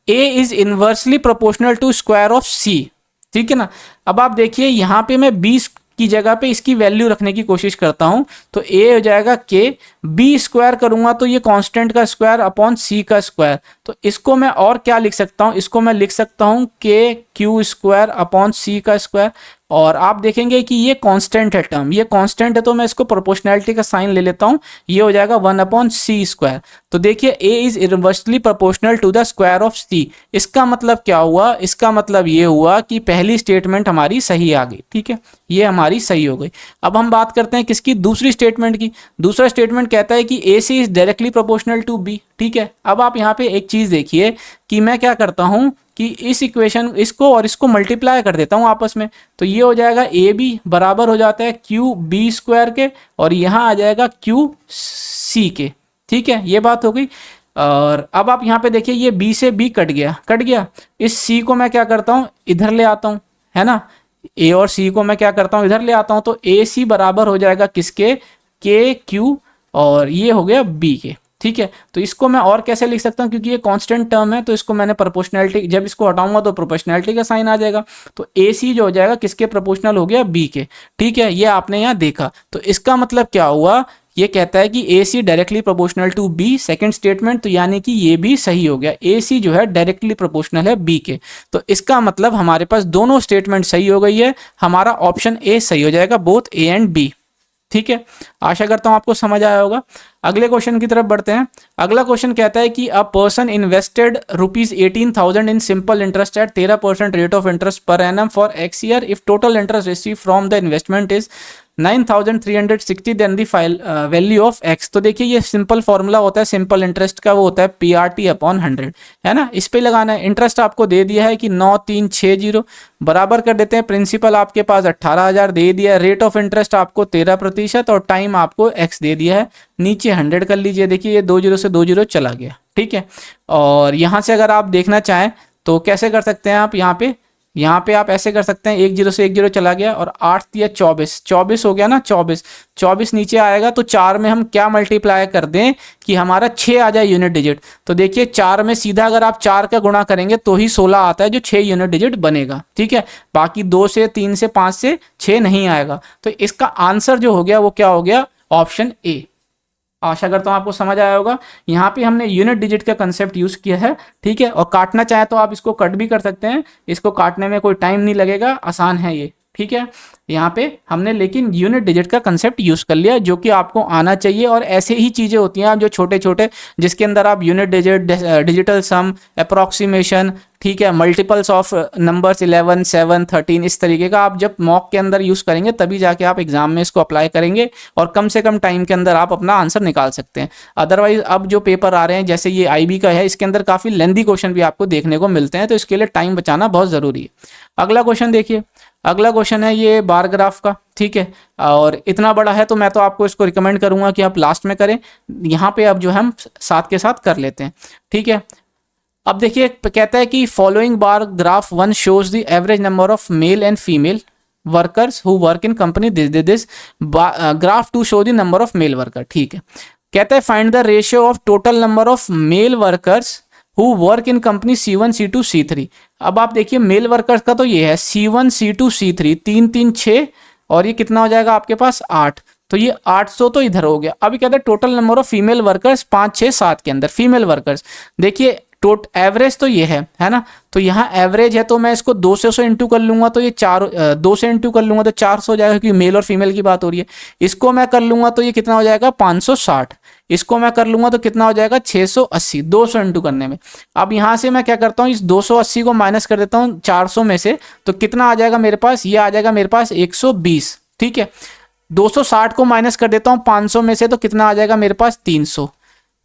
A is inversely proportional to square of C. ठीक है ना, अब आप देखिए यहाँ पे मैं 20 की जगह पे इसकी वैल्यू रखने की कोशिश करता हूं, तो ए हो जाएगा के, बी स्क्वायर करूंगा तो ये कांस्टेंट का स्क्वायर अपॉन सी का स्क्वायर। तो इसको मैं और क्या लिख सकता हूं, इसको मैं लिख सकता हूं के क्यू स्क्वायर अपॉन सी का स्क्वायर। और आप देखेंगे कि ये कांस्टेंट है टर्म, ये कांस्टेंट है तो मैं इसको प्रोपोर्शनैलिटी का साइन ले लेता हूं, ये हो जाएगा 1 अपॉन सी स्क्वायर। तो देखिए A is inversely proportional to the square of C. इसका मतलब क्या हुआ, इसका मतलब ये हुआ कि पहली स्टेटमेंट हमारी सही आ गई। ठीक है, ये हमारी सही हो गई। अब हम बात करते हैं किसकी, दूसरी स्टेटमेंट की। दूसरा स्टेटमेंट कहता है कि A C is directly proportional to B. ठीक है, अब आप यहाँ पे एक चीज देखिए कि मैं क्या करता हूँ कि इस इक्वेशन इसको और इसको मल्टीप्लाई कर देता हूँ आपस में, तो ये हो जाएगा ए बी बराबर हो जाता है क्यू बी स्क्वायर के, और यहाँ आ जाएगा क्यू सी के। ठीक है, ये बात हो गई। और अब आप यहाँ पे देखिए ये बी से बी कट गया। इस सी को मैं क्या करता हूँ इधर ले आता हूँ, है ना, ए और सी को मैं क्या करता हूँ इधर ले आता हूँ, तो ए सी बराबर हो जाएगा किसके, के क्यू, और ये हो गया बी के। ठीक है, तो इसको मैं और कैसे लिख सकता हूँ, क्योंकि ये कांस्टेंट टर्म है तो इसको मैंने प्रोपोर्शनैलिटी, जब इसको हटाऊंगा तो प्रोपोर्शनैलिटी का साइन आ जाएगा, तो ए सी जो हो जाएगा किसके प्रोपोर्शनल हो गया, बी के। ठीक है, ये आपने यहाँ देखा। तो इसका मतलब क्या हुआ, ये कहता है कि A C directly proportional to B, second statement, तो यानी कि ये भी सही हो गया, ए सी जो है डायरेक्टली प्रोपोर्शनल है बी के। तो इसका मतलब हमारे पास दोनों स्टेटमेंट सही हो गई है, हमारा ऑप्शन ए सही हो जाएगा, बोथ ए एंड बी। ठीक है, आशा करता हूं आपको समझ आया होगा। अगले क्वेश्चन की तरफ बढ़ते हैं। अगला क्वेश्चन कहता है कि a person invested ₹18,000 in simple interest at 13% rate of interest per annum for X year. If total interest receive from the investment is 9,360 then the value of X. तो देखिए ये सिंपल फॉर्मूला होता है simple interest का, वो होता है PRT upon 100, है ना। इस पे लगाना है। इंटरेस्ट आपको दे दिया है कि 9,360 बराबर कर देते हैं, प्रिंसिपल आपके पास 18,000 दे दिया है, रेट ऑफ इंटरेस्ट आपको 13% और टाइम आपको एक्स दे दिया है, नीचे 100 कर लीजिए। देखिए ये 2 0 से 2 0 चला गया। ठीक है, और यहाँ से अगर आप देखना चाहें तो कैसे कर सकते हैं आप, यहाँ पे आप ऐसे कर सकते हैं, 1 0 से 1 0 चला गया, और 8 या 24 हो गया ना, 24 नीचे आएगा, तो 4 में हम क्या मल्टीप्लाई कर दें कि हमारा 6 आ जाए यूनिट डिजिट। तो देखिए 4 में सीधा अगर आप 4 का गुणा करेंगे तो ही 16 आता है, जो 6 यूनिट डिजिट बनेगा। ठीक है, बाकी 2 से 3 से 5 से 6 नहीं आएगा। तो इसका आंसर जो हो गया वो क्या हो गया, ऑप्शन ए। आशा करता हूँ आपको समझ आया होगा। यहाँ पे हमने यूनिट डिजिट का कंसेप्ट यूज किया है। ठीक है, और काटना चाहे तो आप इसको कट भी कर सकते हैं, इसको काटने में कोई टाइम नहीं लगेगा, आसान है ये। ठीक है, यहाँ पे हमने लेकिन यूनिट डिजिट का कंसेप्ट यूज कर लिया, जो कि आपको आना चाहिए। और ऐसे ही चीजें होती हैं जो छोटे छोटे, जिसके अंदर आप यूनिट डिजिट, डिजिटल सम, अप्रोक्सीमेशन, ठीक है, मल्टीपल्स ऑफ नंबर्स 11, 7, 13 इस तरीके का आप जब मॉक के अंदर यूज़ करेंगे तभी जाके आप एग्जाम में इसको अप्लाई करेंगे और कम से कम टाइम के अंदर आप अपना आंसर निकाल सकते हैं। अदरवाइज अब जो पेपर आ रहे हैं जैसे ये IB का है, इसके अंदर काफ़ी लेंदी क्वेश्चन भी आपको देखने को मिलते हैं, तो इसके लिए टाइम बचाना बहुत ज़रूरी है। अगला क्वेश्चन देखिए, अगला क्वेश्चन है ये बार ग्राफ का, ठीक है, और इतना बड़ा है तो मैं तो आपको इसको रिकमेंड करूंगा कि आप लास्ट में करें। यहाँ पे अब जो हम साथ के साथ कर लेते हैं, ठीक है। अब देखिए कहता है कि following bar graph 1 shows the average number of male and female workers who work in company this graph to show the number of male worker, ठीक है। कहता है find the ratio of total number of male workers who work in company C1, C2, C3। अब आप देखिए mail workers का तो ये है C1, C2, C3, 3, 3, 6 और ये कितना हो जाएगा आपके पास 8, तो ये 800 तो इधर हो गया। अभी कहते हैं total number of female workers 5, 6, 7 के अंदर फीमेल वर्कर्स, देखिए एवरेज तो ये है ना, तो यहाँ एवरेज है तो मैं इसको 200 से इंटू कर लूंगा तो ये 2 से इंटू कर लूंगा तो 400 हो जाएगा क्योंकि मेल और फीमेल की बात हो रही है। इसको मैं कर लूंगा तो ये कितना हो जाएगा 560, इसको मैं कर लूंगा तो कितना हो जाएगा 680, 200 इंटू करने में। अब यहाँ से मैं क्या करता हूँ, इस 280 को माइनस कर देता हूँ 400 में से, तो कितना आ जाएगा मेरे पास, ये आ जाएगा मेरे पास 120, ठीक है। 260 को माइनस कर देता हूँ 500 में से तो कितना आ जाएगा मेरे पास 300,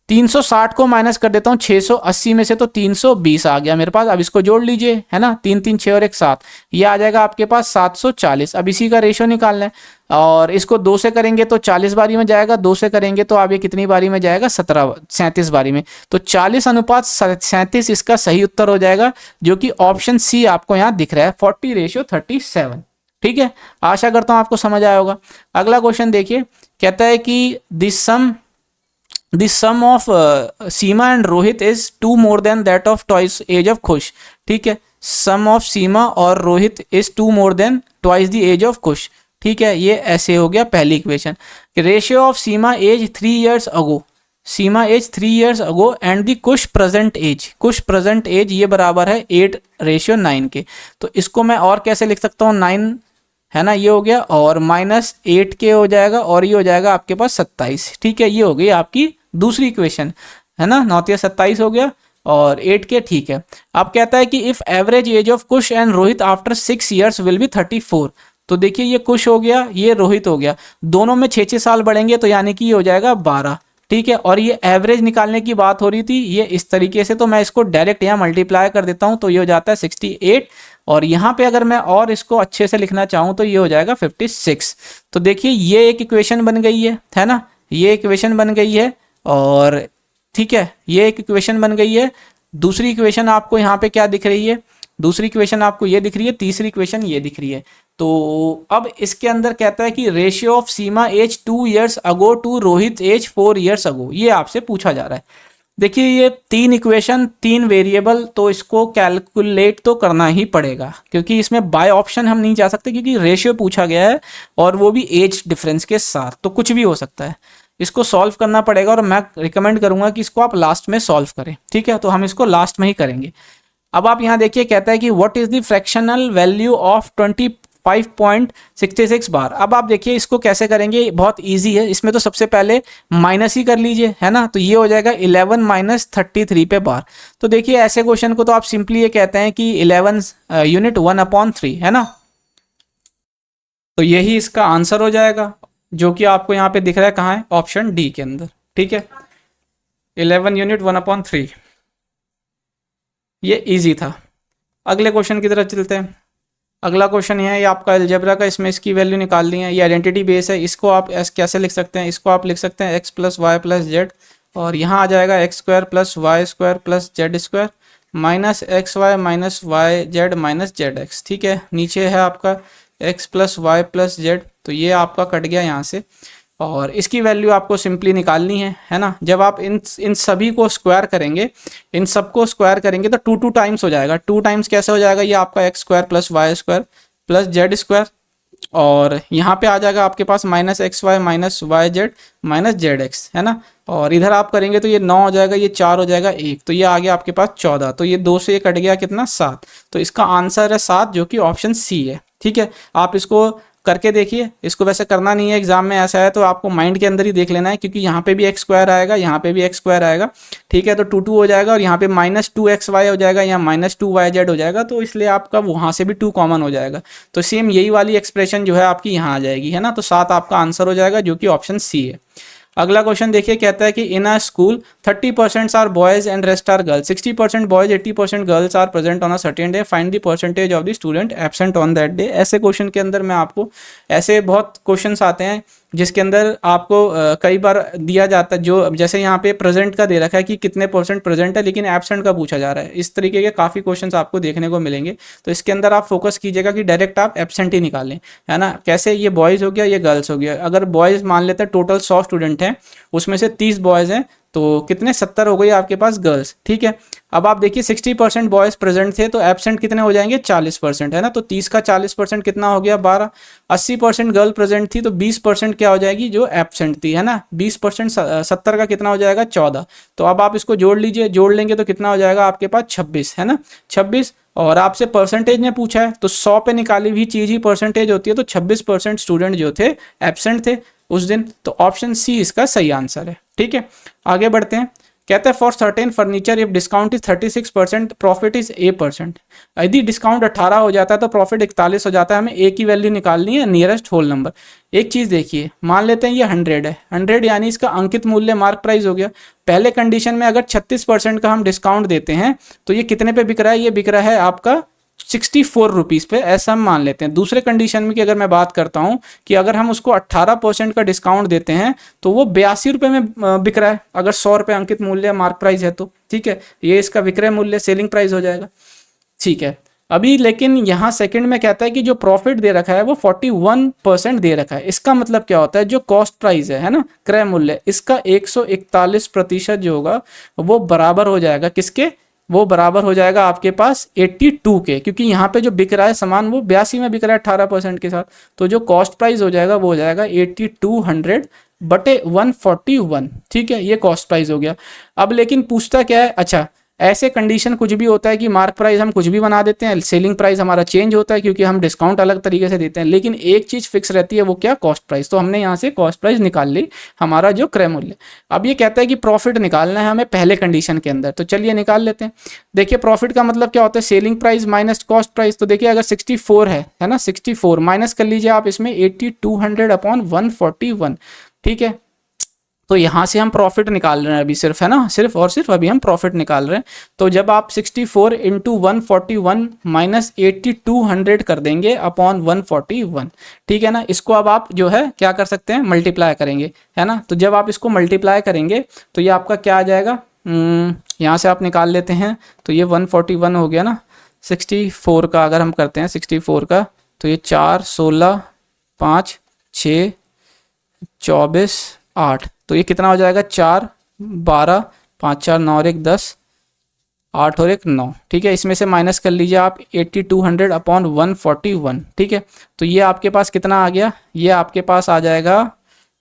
360 को माइनस कर देता हूँ 680 में से तो 320 आ गया मेरे पास। अब इसको जोड़ लीजिए, है ना, 3, 3, 6 और 1 7, ये आ जाएगा आपके पास 740। अब इसी का रेशियो निकालना है और इसको 2 से करेंगे तो 40 बारी में जाएगा, 2 से करेंगे तो अब ये कितनी बारी में जाएगा 37 बारी में, तो 40:37 इसका सही उत्तर हो जाएगा, जो कि ऑप्शन सी आपको यहाँ दिख रहा है 40:37, ठीक है। आशा करता हूँ आपको समझ आया होगा। अगला क्वेश्चन देखिए, कहता है कि The sum of Seema and Rohit is 2 more than that of twice age of Khush, ठीक है। Sum of Seema और Rohit is 2 more than twice the age of Khush, ठीक है। ये ऐसे हो गया पहली equation. Ratio of Seema age 3 years ago, Seema age 3 years ago and the Kush present age, Kush present age ये बराबर है 8:9 के। तो इसको मैं और कैसे लिख सकता हूँ, 9 है ना, ये हो गया और -8 के हो जाएगा और ये हो जाएगा आपके पास 27, ठीक है। ये हो गई आपकी दूसरी इक्वेशन, है ना, 9 27 हो गया और 8 के, ठीक है। अब कहता है कि if average age of Kush and Rohit after 6 years will be 34, तो देखिए ये कुश हो गया, ये रोहित हो गया, दोनों में 6-6 साल बढ़ेंगे तो यानी कि ये हो जाएगा 12, ठीक है। और ये एवरेज निकालने की बात हो रही थी, ये इस तरीके से, तो मैं इसको डायरेक्ट यहाँ मल्टीप्लाई कर देता हूँ तो ये हो जाता है 68 और यहाँ पे अगर मैं और इसको अच्छे से लिखना चाहूँ तो ये हो जाएगा 56। तो देखिए ये एक इक्वेशन बन गई है ना, ये इक्वेशन बन गई है और ठीक है, ये एक इक्वेशन बन गई है। दूसरी इक्वेशन आपको यहाँ पे क्या दिख रही है, दूसरी इक्वेशन आपको ये दिख रही है, तीसरी इक्वेशन ये दिख रही है। तो अब इसके अंदर कहता है कि ratio of Seema age 2 years ago to Rohit age 4 years ago, ये आपसे पूछा जा रहा है। देखिए ये 3 इक्वेशन 3 वेरिएबल, तो इसको कैलकुलेट तो करना ही पड़ेगा क्योंकि इसमें बाय ऑप्शन हम नहीं जा सकते क्योंकि रेशियो पूछा गया है और वो भी एज डिफरेंस के साथ, तो कुछ भी हो सकता है। इसको सॉल्व करना पड़ेगा और मैं रिकमेंड करूंगा कि इसको आप लास्ट में सॉल्व करें, ठीक है। तो हम इसको लास्ट में ही करेंगे। अब आप यहाँ देखिए कहता है कि what is the fractional value of 25.66 बार। अब आप देखिए इसको कैसे करेंगे, बहुत इजी है। इसमें तो सबसे पहले माइनस ही कर लीजिए, है ना, तो ये हो जाएगा 11 - 33 पे बार। तो देखिए ऐसे क्वेश्चन को तो आप सिंपली ये कहते हैं कि 11 यूनिट 1/3, है ना, तो यही इसका आंसर हो जाएगा जो कि आपको यहाँ पे दिख रहा है, कहाँ है, ऑप्शन डी के अंदर, ठीक है। 11 यूनिट 1/3, ये इजी था। अगले क्वेश्चन की तरफ चलते हैं। अगला क्वेश्चन ये है, ये आपका अलजेब्रा का, इसमें इसकी वैल्यू निकालनी है। ये आइडेंटिटी बेस है, इसको आप कैसे लिख सकते हैं, इसको आप लिख सकते हैं x + y + z और यहाँ आ जाएगा x² + y² + z² -xy -yz -zx, ठीक है। नीचे है आपका x + y + z, तो ये आपका कट गया यहाँ से और इसकी वैल्यू आपको सिंपली निकालनी है ना। जब आप इन सभी को स्क्वायर करेंगे, इन सबको स्क्वायर करेंगे तो 2 टाइम्स हो जाएगा। 2 टाइम्स कैसे हो जाएगा, ये आपका x² + y² + z² और यहाँ पे आ जाएगा आपके पास -xy -yz -zx, है ना। और इधर आप करेंगे तो ये 9 हो जाएगा, ये 4 हो जाएगा 1, तो ये आ गया आपके पास 14, तो ये 2 से ये कट गया कितना 7, तो इसका आंसर है 7 जो कि ऑप्शन सी है, ठीक है। आप इसको करके देखिए, इसको वैसे करना नहीं है एग्जाम में, ऐसा है तो आपको माइंड के अंदर ही देख लेना है, क्योंकि यहाँ पे भी एक्स स्क्वायर आएगा, यहाँ पे भी एक्स स्क्वायर आएगा, ठीक है, तो 2 हो जाएगा, और यहाँ पे -2xy हो जाएगा, यहाँ -2yz हो जाएगा, तो इसलिए आपका वहाँ से भी 2 कॉमन हो जाएगा, तो सेम यही वाली एक्सप्रेशन जो है आपकी यहाँ आ जाएगी, है ना, तो 7 आपका आंसर हो जाएगा, जो कि ऑप्शन सी है। अगला क्वेश्चन देखिए, कहता है कि in a school 30% are boys and rest are girls, 60% boys 80% girls are present on a certain day, find the percentage of the student absent on that day. ऐसे क्वेश्चन के अंदर मैं आपको, ऐसे बहुत क्वेश्चंस आते हैं जिसके अंदर आपको कई बार दिया जाता है, जो जैसे यहाँ पे प्रेजेंट का दे रखा है कि कितने % प्रेजेंट है, लेकिन एब्सेंट का पूछा जा रहा है, इस तरीके के काफ़ी क्वेश्चंस आपको देखने को मिलेंगे। तो इसके अंदर आप फोकस कीजिएगा कि डायरेक्ट आप एब्सेंट ही निकालें, है ना। कैसे, ये बॉयज़ हो गया, ये गर्ल्स हो गया, अगर बॉयज़ मान लेते हैं टोटल 100 स्टूडेंट हैं, उसमें से 30 बॉयज़ हैं, तो कितने 70 हो गई आपके पास गर्ल्स, ठीक है। अब आप देखिए 60% बॉयज़ प्रेजेंट थे, तो एब्सेंट कितने हो जाएंगे, 40%, है ना, तो 30 का 40% कितना हो गया, 12। 80% गर्ल प्रेजेंट थी, तो 20% क्या हो जाएगी, जो एब्सेंट थी, है ना। 20% 70 का कितना हो जाएगा, 14। तो अब आप इसको जोड़ लीजिए, जोड़ लेंगे तो कितना हो जाएगा आपके पास, 26, है ना, 26। और आपसे परसेंटेज में पूछा है, तो 100 पे निकाली हुई चीज़ ही परसेंटेज होती है, तो 26% स्टूडेंट जो थे एब्सेंट थे उस दिन, तो ऑप्शन सी इसका सही आंसर है, ठीक है। आगे बढ़ते हैं, कहता है for certain furniture if discount is 36%, profit is A%। यदि डिस्काउंट 18 हो जाता है तो प्रॉफिट 41 हो जाता है, हमें ए की वैल्यू निकालनी है, नियरेस्ट होल नंबर। एक चीज़ देखिए, मान लेते हैं ये 100 है, 100 यानी इसका अंकित मूल्य मार्क प्राइस हो गया। पहले कंडीशन में अगर 36% का हम डिस्काउंट देते हैं तो ये कितने पे बिक रहा है, ये बिक रहा है आपका 64 रुपीज़ पे, ऐसा हम मान लेते हैं। दूसरे कंडीशन में कि अगर मैं बात करता हूं कि अगर हम उसको 18% का डिस्काउंट देते हैं तो वो 82 रुपये में बिक रहा है, अगर 100 रुपये अंकित मूल्य मार्क प्राइस है तो, ठीक है, ये इसका विक्रय मूल्य सेलिंग प्राइस हो जाएगा, ठीक है। अभी लेकिन यहाँ सेकंड में कहता है कि जो प्रॉफिट दे रखा है वो 41% दे रखा है। इसका मतलब क्या होता है, जो कॉस्ट प्राइस है ना, क्रय मूल्य, इसका 141% जो होगा वो बराबर हो जाएगा किसके, वो बराबर हो जाएगा आपके पास 82 के, क्योंकि यहाँ पे जो बिक रहा है सामान वो 82 में बिक रहा है 18% के साथ, तो जो कॉस्ट प्राइस हो जाएगा वो हो जाएगा 8200/141, ठीक है, ये कॉस्ट प्राइस हो गया। अब लेकिन पूछता क्या है, अच्छा ऐसे कंडीशन कुछ भी होता है कि मार्क प्राइस हम कुछ भी बना देते हैं, सेलिंग प्राइस हमारा चेंज होता है क्योंकि हम डिस्काउंट अलग तरीके से देते हैं, लेकिन एक चीज़ फिक्स रहती है, वो क्या, कॉस्ट प्राइस। तो हमने यहाँ से कॉस्ट प्राइस निकाल ली, हमारा जो क्रय मूल्य। अब ये कहता है कि प्रॉफिट निकालना है हमें पहले कंडीशन के अंदर, तो चलिए निकाल लेते हैं। देखिए प्रॉफिट का मतलब क्या होता है, selling price minus cost price. तो देखिए अगर 64 है ना, 64 माइनस कर लीजिए आप इसमें 8200/141, ठीक है। तो यहाँ से हम प्रॉफिट निकाल रहे हैं अभी सिर्फ, है ना, सिर्फ और सिर्फ अभी हम प्रॉफिट निकाल रहे हैं। तो जब आप 64 × 141 माइनस 8200 कर देंगे अपॉन 141, ठीक है ना, इसको अब आप जो है क्या कर सकते हैं, मल्टीप्लाई करेंगे, है ना। तो जब आप इसको मल्टीप्लाई करेंगे तो ये आपका क्या आ जाएगा, यहाँ से आप निकाल लेते हैं, तो ये 141 हो गया ना, 64 का अगर हम करते हैं 64 का, तो ये 4 16 5 6 24 8, तो ये कितना हो जाएगा, 4 12 5 4 9 और 1 10 8 और 1 9, ठीक है। इसमें से माइनस कर लीजिए आप 8200/141, ठीक है। तो ये आपके पास कितना आ गया, ये आपके पास आ जाएगा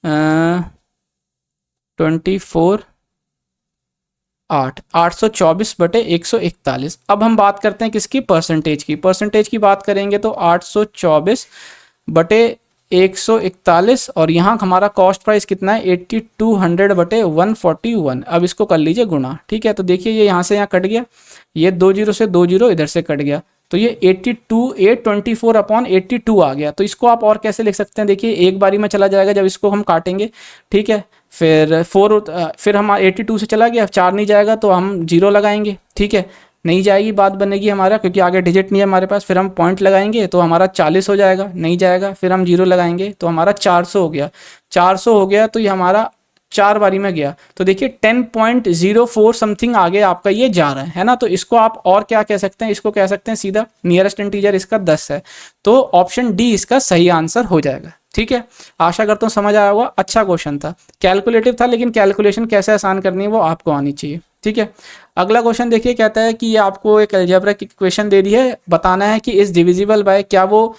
824/141। अब हम बात करते हैं किसकी, परसेंटेज की। परसेंटेज की बात करेंगे तो 824/141, और यहाँ हमारा कॉस्ट प्राइस कितना है, 8200/141। अब इसको कर लीजिए गुणा, ठीक है। तो देखिए ये यहाँ से यहाँ कट गया, ये 2 0 से 2 0 इधर से कट गया, तो ये 824/82 आ गया। तो इसको आप और कैसे लिख सकते हैं, देखिए एक बारी में चला जाएगा जब इसको हम काटेंगे, ठीक है। फिर फिर हम 82 से चला गया, 4 नहीं जाएगा तो हम 0 लगाएंगे, ठीक है, नहीं जाएगी बात बनेगी हमारा, क्योंकि आगे डिजिट नहीं है हमारे पास। फिर हम पॉइंट लगाएंगे तो हमारा 40 हो जाएगा, नहीं जाएगा, फिर हम 0 लगाएंगे तो हमारा 400 हो गया, 400 हो गया, तो ये हमारा 4 बारी में गया। तो देखिए 10.04 समथिंग आगे आपका ये जा रहा है ना। तो इसको आप और क्या कह सकते हैं, इसको कह सकते हैं सीधा नियरेस्ट इंटीजर इसका 10 है, तो ऑप्शन डी इसका सही आंसर हो जाएगा, ठीक है। आशा करता हूँ समझ आया होगा, अच्छा क्वेश्चन था, कैलकुलेटिव था, लेकिन कैलकुलेशन कैसे आसान करनी है वो आपको आनी चाहिए, ठीक है। अगला क्वेश्चन देखिए, कहता है कि ये आपको एक अलजेब्रा की क्वेश्चन दे दी है, बताना है कि इस डिविजिबल बाय, क्या वो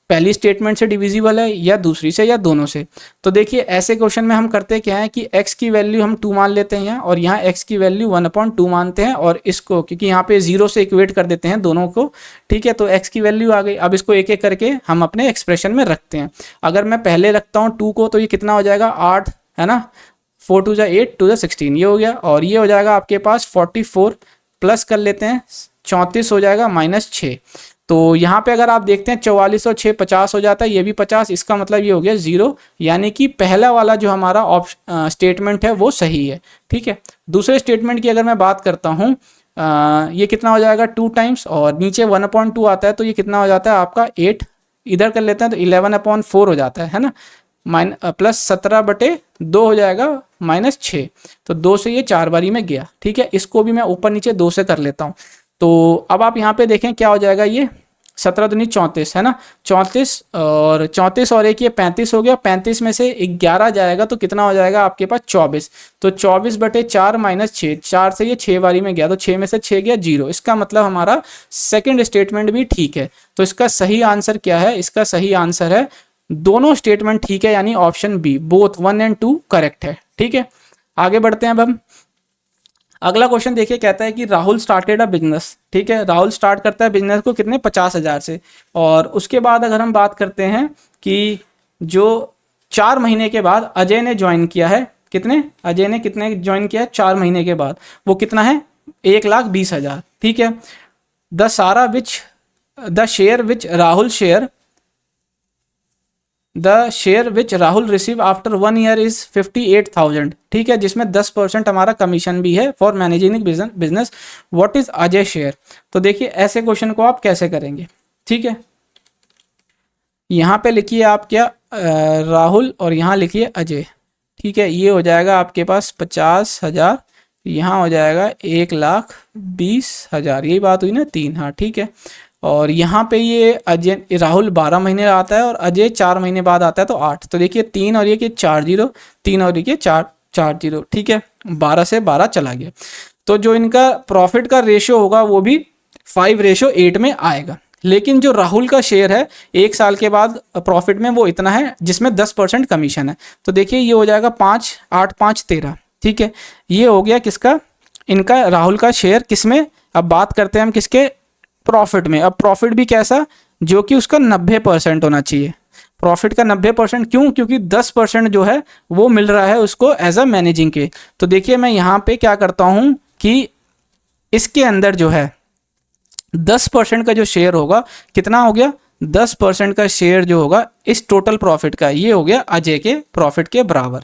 पहली स्टेटमेंट से डिविजिबल है या दूसरी से या दोनों से। तो देखिए ऐसे क्वेश्चन में हम करते क्या है कि x की वैल्यू हम 2 मान लेते हैं और यहाँ x की वैल्यू 1/2 मानते हैं और इसको क्योंकि यहाँ पे 0 से इक्वेट कर देते हैं दोनों को, ठीक है। तो x की वैल्यू आ गई, अब इसको एक एक करके हम अपने एक्सप्रेशन में रखते हैं। अगर मैं पहले रखता हूँ 2 को तो ये कितना हो जाएगा 8, है ना, 4 2 8 2 16 ये हो गया, और ये हो जाएगा आपके पास 44 प्लस कर लेते हैं 34 हो जाएगा -6। तो यहाँ पे अगर आप देखते हैं 44 और 6 50 हो जाता है, ये भी 50, इसका मतलब ये हो गया 0, यानी कि पहला वाला जो हमारा स्टेटमेंट है वो सही है, ठीक है। दूसरे स्टेटमेंट की अगर मैं बात करता हूँ, ये कितना हो जाएगा 2 टाइम्स और नीचे 1/2 आता है, तो ये कितना हो जाता है आपका 8, इधर कर लेते हैं तो 11/4 हो जाता है ना, प्लस 17/2 हो जाएगा -6। तो 2 से ये 4 बारी में गया, ठीक है। इसको भी मैं ऊपर नीचे 2 से कर लेता हूँ। तो अब आप यहाँ पे देखें क्या हो जाएगा, ये 17 दूनी 34 है ना, 34 और 34 और एक ये 35 हो गया, 35 में से 11 जाएगा तो कितना हो जाएगा आपके पास 24। तो 24/4 -6, 4 से ये 6 बारी में गया तो 6 में से 6 गया 0। इसका मतलब हमारा सेकंड स्टेटमेंट भी ठीक है। तो इसका सही आंसर क्या है, इसका सही आंसर है दोनों स्टेटमेंट ठीक है, यानी ऑप्शन बी, बोथ 1 और 2 करेक्ट है, ठीक है। आगे बढ़ते हैं अब हम। अगला क्वेश्चन देखिए, कहता है कि राहुल स्टार्टेड अ बिजनेस, ठीक है। राहुल स्टार्ट करता है बिजनेस को कितने 50,000 से, और उसके बाद अगर हम बात करते हैं कि जो 4 महीने के बाद अजय ने ज्वाइन किया है, कितने, अजय ने कितने ज्वाइन किया है 4 महीने के बाद, वो कितना है 1,20,000, ठीक है। The share which Rahul receive after 1 year is 58,000, ठीक है, जिसमें 10% हमारा कमीशन भी है for managing business. What is Ajay share. तो देखिए ऐसे क्वेश्चन को आप कैसे करेंगे, ठीक है। यहाँ पे लिखिए आप क्या, राहुल, और यहाँ लिखिए अजय, ठीक है। ये हो जाएगा आपके पास 50,000, यहाँ हो जाएगा 1,20,000, यही बात हुई ना 3, हाँ ठीक है। और यहाँ पे ये अजय, राहुल 12 महीने आता है और अजय 4 महीने बाद आता है तो 8। तो देखिए 3 और ये कि 4 0, 3 और ये 4 0, ठीक है, 12 से 12 चला गया। तो जो इनका प्रॉफिट का रेशियो होगा वो भी 5:8 में आएगा। लेकिन जो राहुल का शेयर है 1 साल के बाद प्रॉफिट में वो इतना है जिसमें 10% कमीशन है। तो देखिए ये हो जाएगा 5 8 5 13, ठीक है। ये हो गया किसका, इनका राहुल का शेयर किसमें। अब बात करते हैं हम किसके, प्रॉफिट में। अब प्रॉफिट भी कैसा, जो कि उसका 90% होना चाहिए। प्रॉफिट का 90% क्यों, क्योंकि 10% जो है वो मिल रहा है उसको एज अ मैनेजिंग के। तो देखिए मैं यहाँ पे क्या करता हूँ कि इसके अंदर जो है 10% का जो शेयर होगा, कितना हो गया 10% का शेयर जो होगा इस टोटल प्रॉफिट का, ये हो गया अजय के प्रॉफिट के बराबर,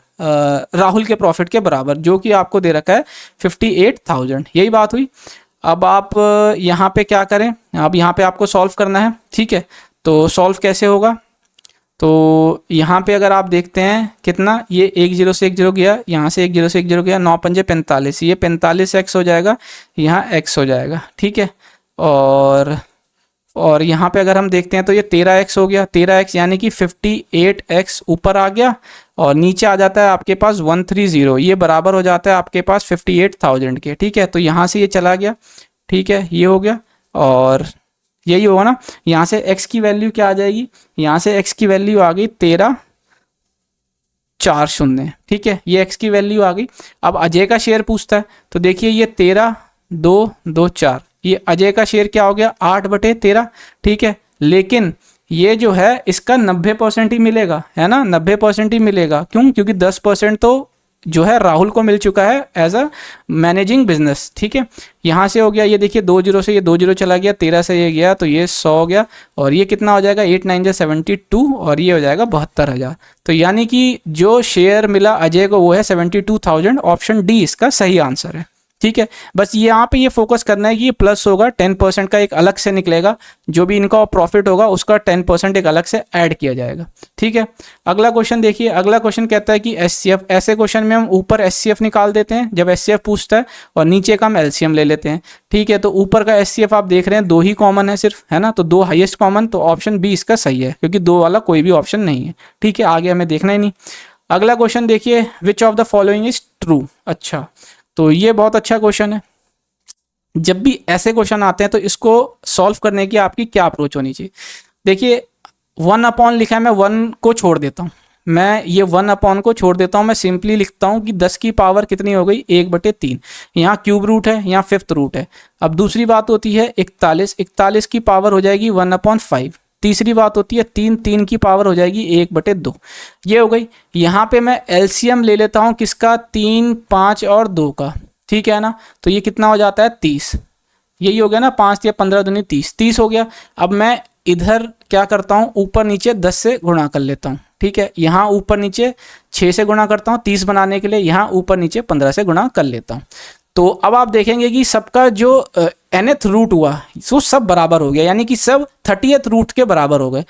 राहुल के प्रॉफिट के बराबर, जो कि आपको दे रखा है 58,000, यही बात हुई। अब आप यहाँ पे क्या करें, अब यहाँ पे आपको सॉल्व करना है, ठीक है। तो सॉल्व कैसे होगा, तो यहाँ पे अगर आप देखते हैं कितना, ये 1 0 से 1 0 गया, यहाँ से 1 0 से 1 0 गया, 9 पंजे 45, ये 45x हो जाएगा, यहाँ x हो जाएगा, ठीक है। और यहाँ पे अगर हम देखते हैं तो ये 13x हो गया, 13x यानी कि 58x ऊपर आ गया और नीचे आ जाता है आपके पास 130, ये बराबर हो जाता है आपके पास 58,000 के, ठीक है। तो यहाँ से ये चला गया, ठीक है, ये हो गया, और यही होगा ना। यहाँ से x की वैल्यू क्या आ जाएगी, यहाँ से x की वैल्यू आ गई 13,40, ठीक है, ये x की वैल्यू आ गई। अब अजय का शेयर पूछता है, तो देखिए ये 13,224, ये अजय का शेयर क्या हो गया 8/13, ठीक है। लेकिन ये जो है इसका 90% ही मिलेगा, है ना, 90% ही मिलेगा। क्यों, क्योंकि 10% तो जो है राहुल को मिल चुका है एज अ मैनेजिंग बिजनेस, ठीक है। यहाँ से हो गया, ये देखिए 2 0 से ये 2 0 चला गया, 13 से ये गया तो ये 100 हो गया, और ये कितना हो जाएगा 8 9 72, और ये हो जाएगा 72,000। तो यानी कि जो शेयर मिला अजय को वो है 72,000, ऑप्शन डी इसका सही आंसर है, ठीक है। बस यहाँ पे ये फोकस करना है कि ये प्लस होगा, 10% का एक अलग से निकलेगा, जो भी इनका प्रॉफिट होगा उसका 10% एक अलग से ऐड किया जाएगा, ठीक है। अगला क्वेश्चन देखिए, अगला क्वेश्चन कहता है कि एचसीएफ, ऐसे क्वेश्चन में हम ऊपर एचसीएफ निकाल देते हैं जब एचसीएफ पूछता है, और नीचे का हम एलसीएम ले लेते हैं, ठीक है। तो ऊपर का एचसीएफ आप देख रहे हैं 2 ही कॉमन है सिर्फ, है ना, तो 2 हाईएस्ट कॉमन, तो ऑप्शन बी इसका सही है, क्योंकि 2 वाला कोई भी ऑप्शन नहीं है, ठीक है। आगे हमें देखना ही नहीं। अगला क्वेश्चन देखिए, विच of the following is true. अच्छा, तो ये बहुत अच्छा क्वेश्चन है। जब भी ऐसे क्वेश्चन आते हैं तो इसको सॉल्व करने की आपकी क्या अप्रोच होनी चाहिए। देखिए 1 अपॉन लिखा है, मैं 1 को छोड़ देता हूँ, मैं ये 1 अपॉन को छोड़ देता हूँ, मैं सिंपली लिखता हूँ कि 10 की पावर कितनी हो गई 1/3। यहाँ क्यूब रूट है, यहाँ फिफ्थ रूट है। अब दूसरी बात होती है 41, 41 की पावर हो जाएगी 1/5। तीसरी बात होती है 3, 3 की पावर हो जाएगी 1/2। ये हो गई। यहाँ पे मैं एलसीएम ले लेता हूँ किसका, 3, 5 और 2 का, ठीक है ना। तो ये कितना हो जाता है 30, यही हो गया ना, 5 या 15 दूनी 30, 30 हो गया। अब मैं इधर क्या करता हूँ, ऊपर नीचे 10 से गुणा कर लेता हूँ, ठीक है। यहाँ ऊपर नीचे 6 से गुणा करता हूँ 30 बनाने के लिए, यहाँ ऊपर नीचे 15 से गुणा कर लेता हूँ। तो अब आप देखेंगे कि सबका जो nth रूट हुआ वो सब बराबर हो गया, यानी कि सब 30th रूट के बराबर हो गए,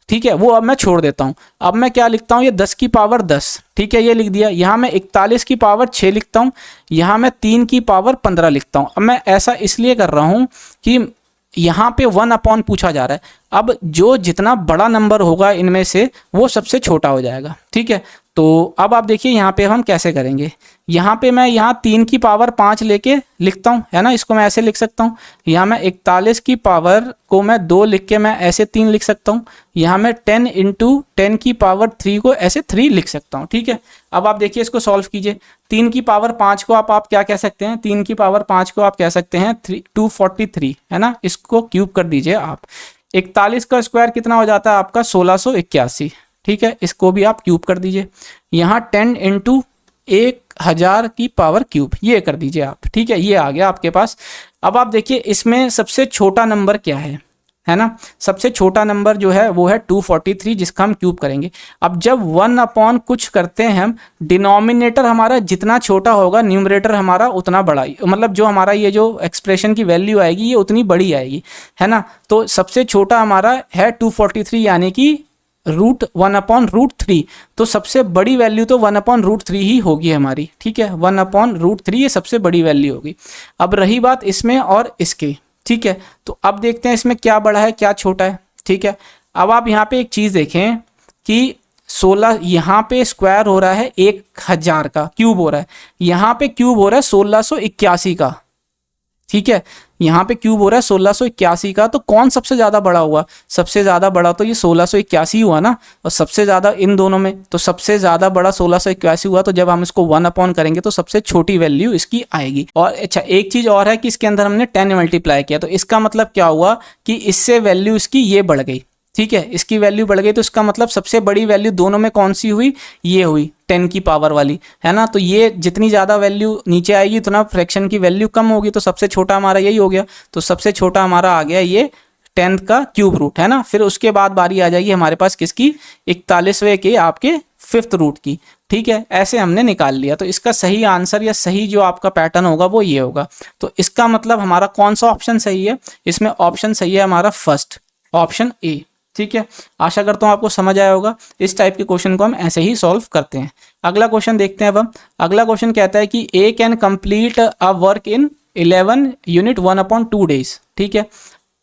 ठीक है। वो अब मैं छोड़ देता हूँ। अब मैं क्या लिखता हूँ, ये 10 की पावर 10, ठीक है, ये लिख दिया। यहाँ मैं 41 की पावर 6 लिखता हूँ, यहाँ मैं 3 की पावर 15 लिखता हूँ। अब मैं ऐसा इसलिए कर रहा हूँ कि यहाँ पे 1 अपॉन पूछा जा रहा है। अब जो जितना बड़ा नंबर होगा इनमें से वो सबसे छोटा हो जाएगा, ठीक है। तो अब आप देखिए यहाँ पे हम कैसे करेंगे। यहाँ पे मैं यहाँ 3 की पावर 5 लेके लिखता हूँ, है ना, इसको मैं ऐसे लिख सकता हूँ। यहाँ मैं 41 की पावर को मैं 2 लिख के मैं ऐसे 3 लिख सकता हूँ। यहाँ मैं 10 × 10 की पावर 3 को ऐसे 3 लिख सकता हूँ, ठीक है। अब आप देखिए इसको सॉल्व कीजिए। 3 की पावर 5 को आप क्या कह सकते हैं, 3 की पावर 5 को आप कह सकते हैं 243, है ना। इसको क्यूब कर दीजिए आप। 41 का स्क्वायर कितना हो जाता है आपका 1681, ठीक है। इसको भी आप क्यूब कर दीजिए। यहाँ 10 × 1000 की पावर क्यूब, ये कर दीजिए आप, ठीक है। ये आ गया आपके पास। अब आप देखिए इसमें सबसे छोटा नंबर क्या है ना। सबसे छोटा नंबर जो है वो है 243, जिसका हम क्यूब करेंगे। अब जब 1 अपॉन कुछ करते हैं हम, डिनोमिनेटर हमारा जितना छोटा होगा न्यूमरेटर हमारा उतना बड़ा, मतलब जो हमारा ये जो एक्सप्रेशन की वैल्यू आएगी ये उतनी बड़ी आएगी, है ना। तो सबसे छोटा हमारा है 243, यानी कि √1/√3। तो सबसे बड़ी वैल्यू तो 1/√3 ही होगी हमारी, ठीक है। 1/√3 ये सबसे बड़ी वैल्यू होगी। अब रही बात इसमें और इसके, ठीक है। तो अब देखते हैं इसमें क्या बड़ा है क्या छोटा है, ठीक है। अब आप यहाँ पे एक चीज़ देखें कि 16 यहाँ पे स्क्वायर हो रहा है 1000 का, क्यूब हो रहा है, यहाँ पे क्यूब हो रहा है 1681 का, ठीक है। यहाँ पे क्यूब हो रहा है 1681 का। तो कौन सबसे ज़्यादा बड़ा हुआ, सबसे ज़्यादा बड़ा तो ये 1681 हुआ ना, और सबसे ज़्यादा इन दोनों में, तो सबसे ज़्यादा बड़ा 1681 हुआ। तो जब हम इसको 1 अपॉन करेंगे तो सबसे छोटी वैल्यू इसकी आएगी। और अच्छा एक चीज़ और है कि इसके अंदर हमने 10 मल्टीप्लाई किया, तो इसका मतलब क्या हुआ कि इससे वैल्यू इसकी ये बढ़ गई, ठीक है, इसकी वैल्यू बढ़ गई। तो इसका मतलब सबसे बड़ी वैल्यू दोनों में कौन सी हुई, ये हुई 10 की पावर वाली, है ना। तो ये जितनी ज़्यादा वैल्यू नीचे आएगी उतना फ्रैक्शन की वैल्यू कम होगी। तो सबसे छोटा हमारा यही हो गया। तो सबसे छोटा हमारा आ गया ये 10 का क्यूब रूट, है ना। फिर उसके बाद बारी आ जाएगी हमारे पास किसकी, 41वें के आपके फिफ्थ रूट की, ठीक है। ऐसे हमने निकाल लिया। तो इसका सही आंसर या सही जो आपका पैटर्न होगा वो ये होगा। तो इसका मतलब हमारा कौन सा ऑप्शन सही है, इसमें ऑप्शन सही है हमारा फर्स्ट, ऑप्शन ए, ठीक है। आशा करता हूँ आपको समझ आया होगा। इस टाइप के क्वेश्चन को हम ऐसे ही सॉल्व करते हैं। अगला क्वेश्चन देखते हैं अब हम। अगला क्वेश्चन कहता है कि A can complete a work in 11 unit 1/2 days, ठीक है।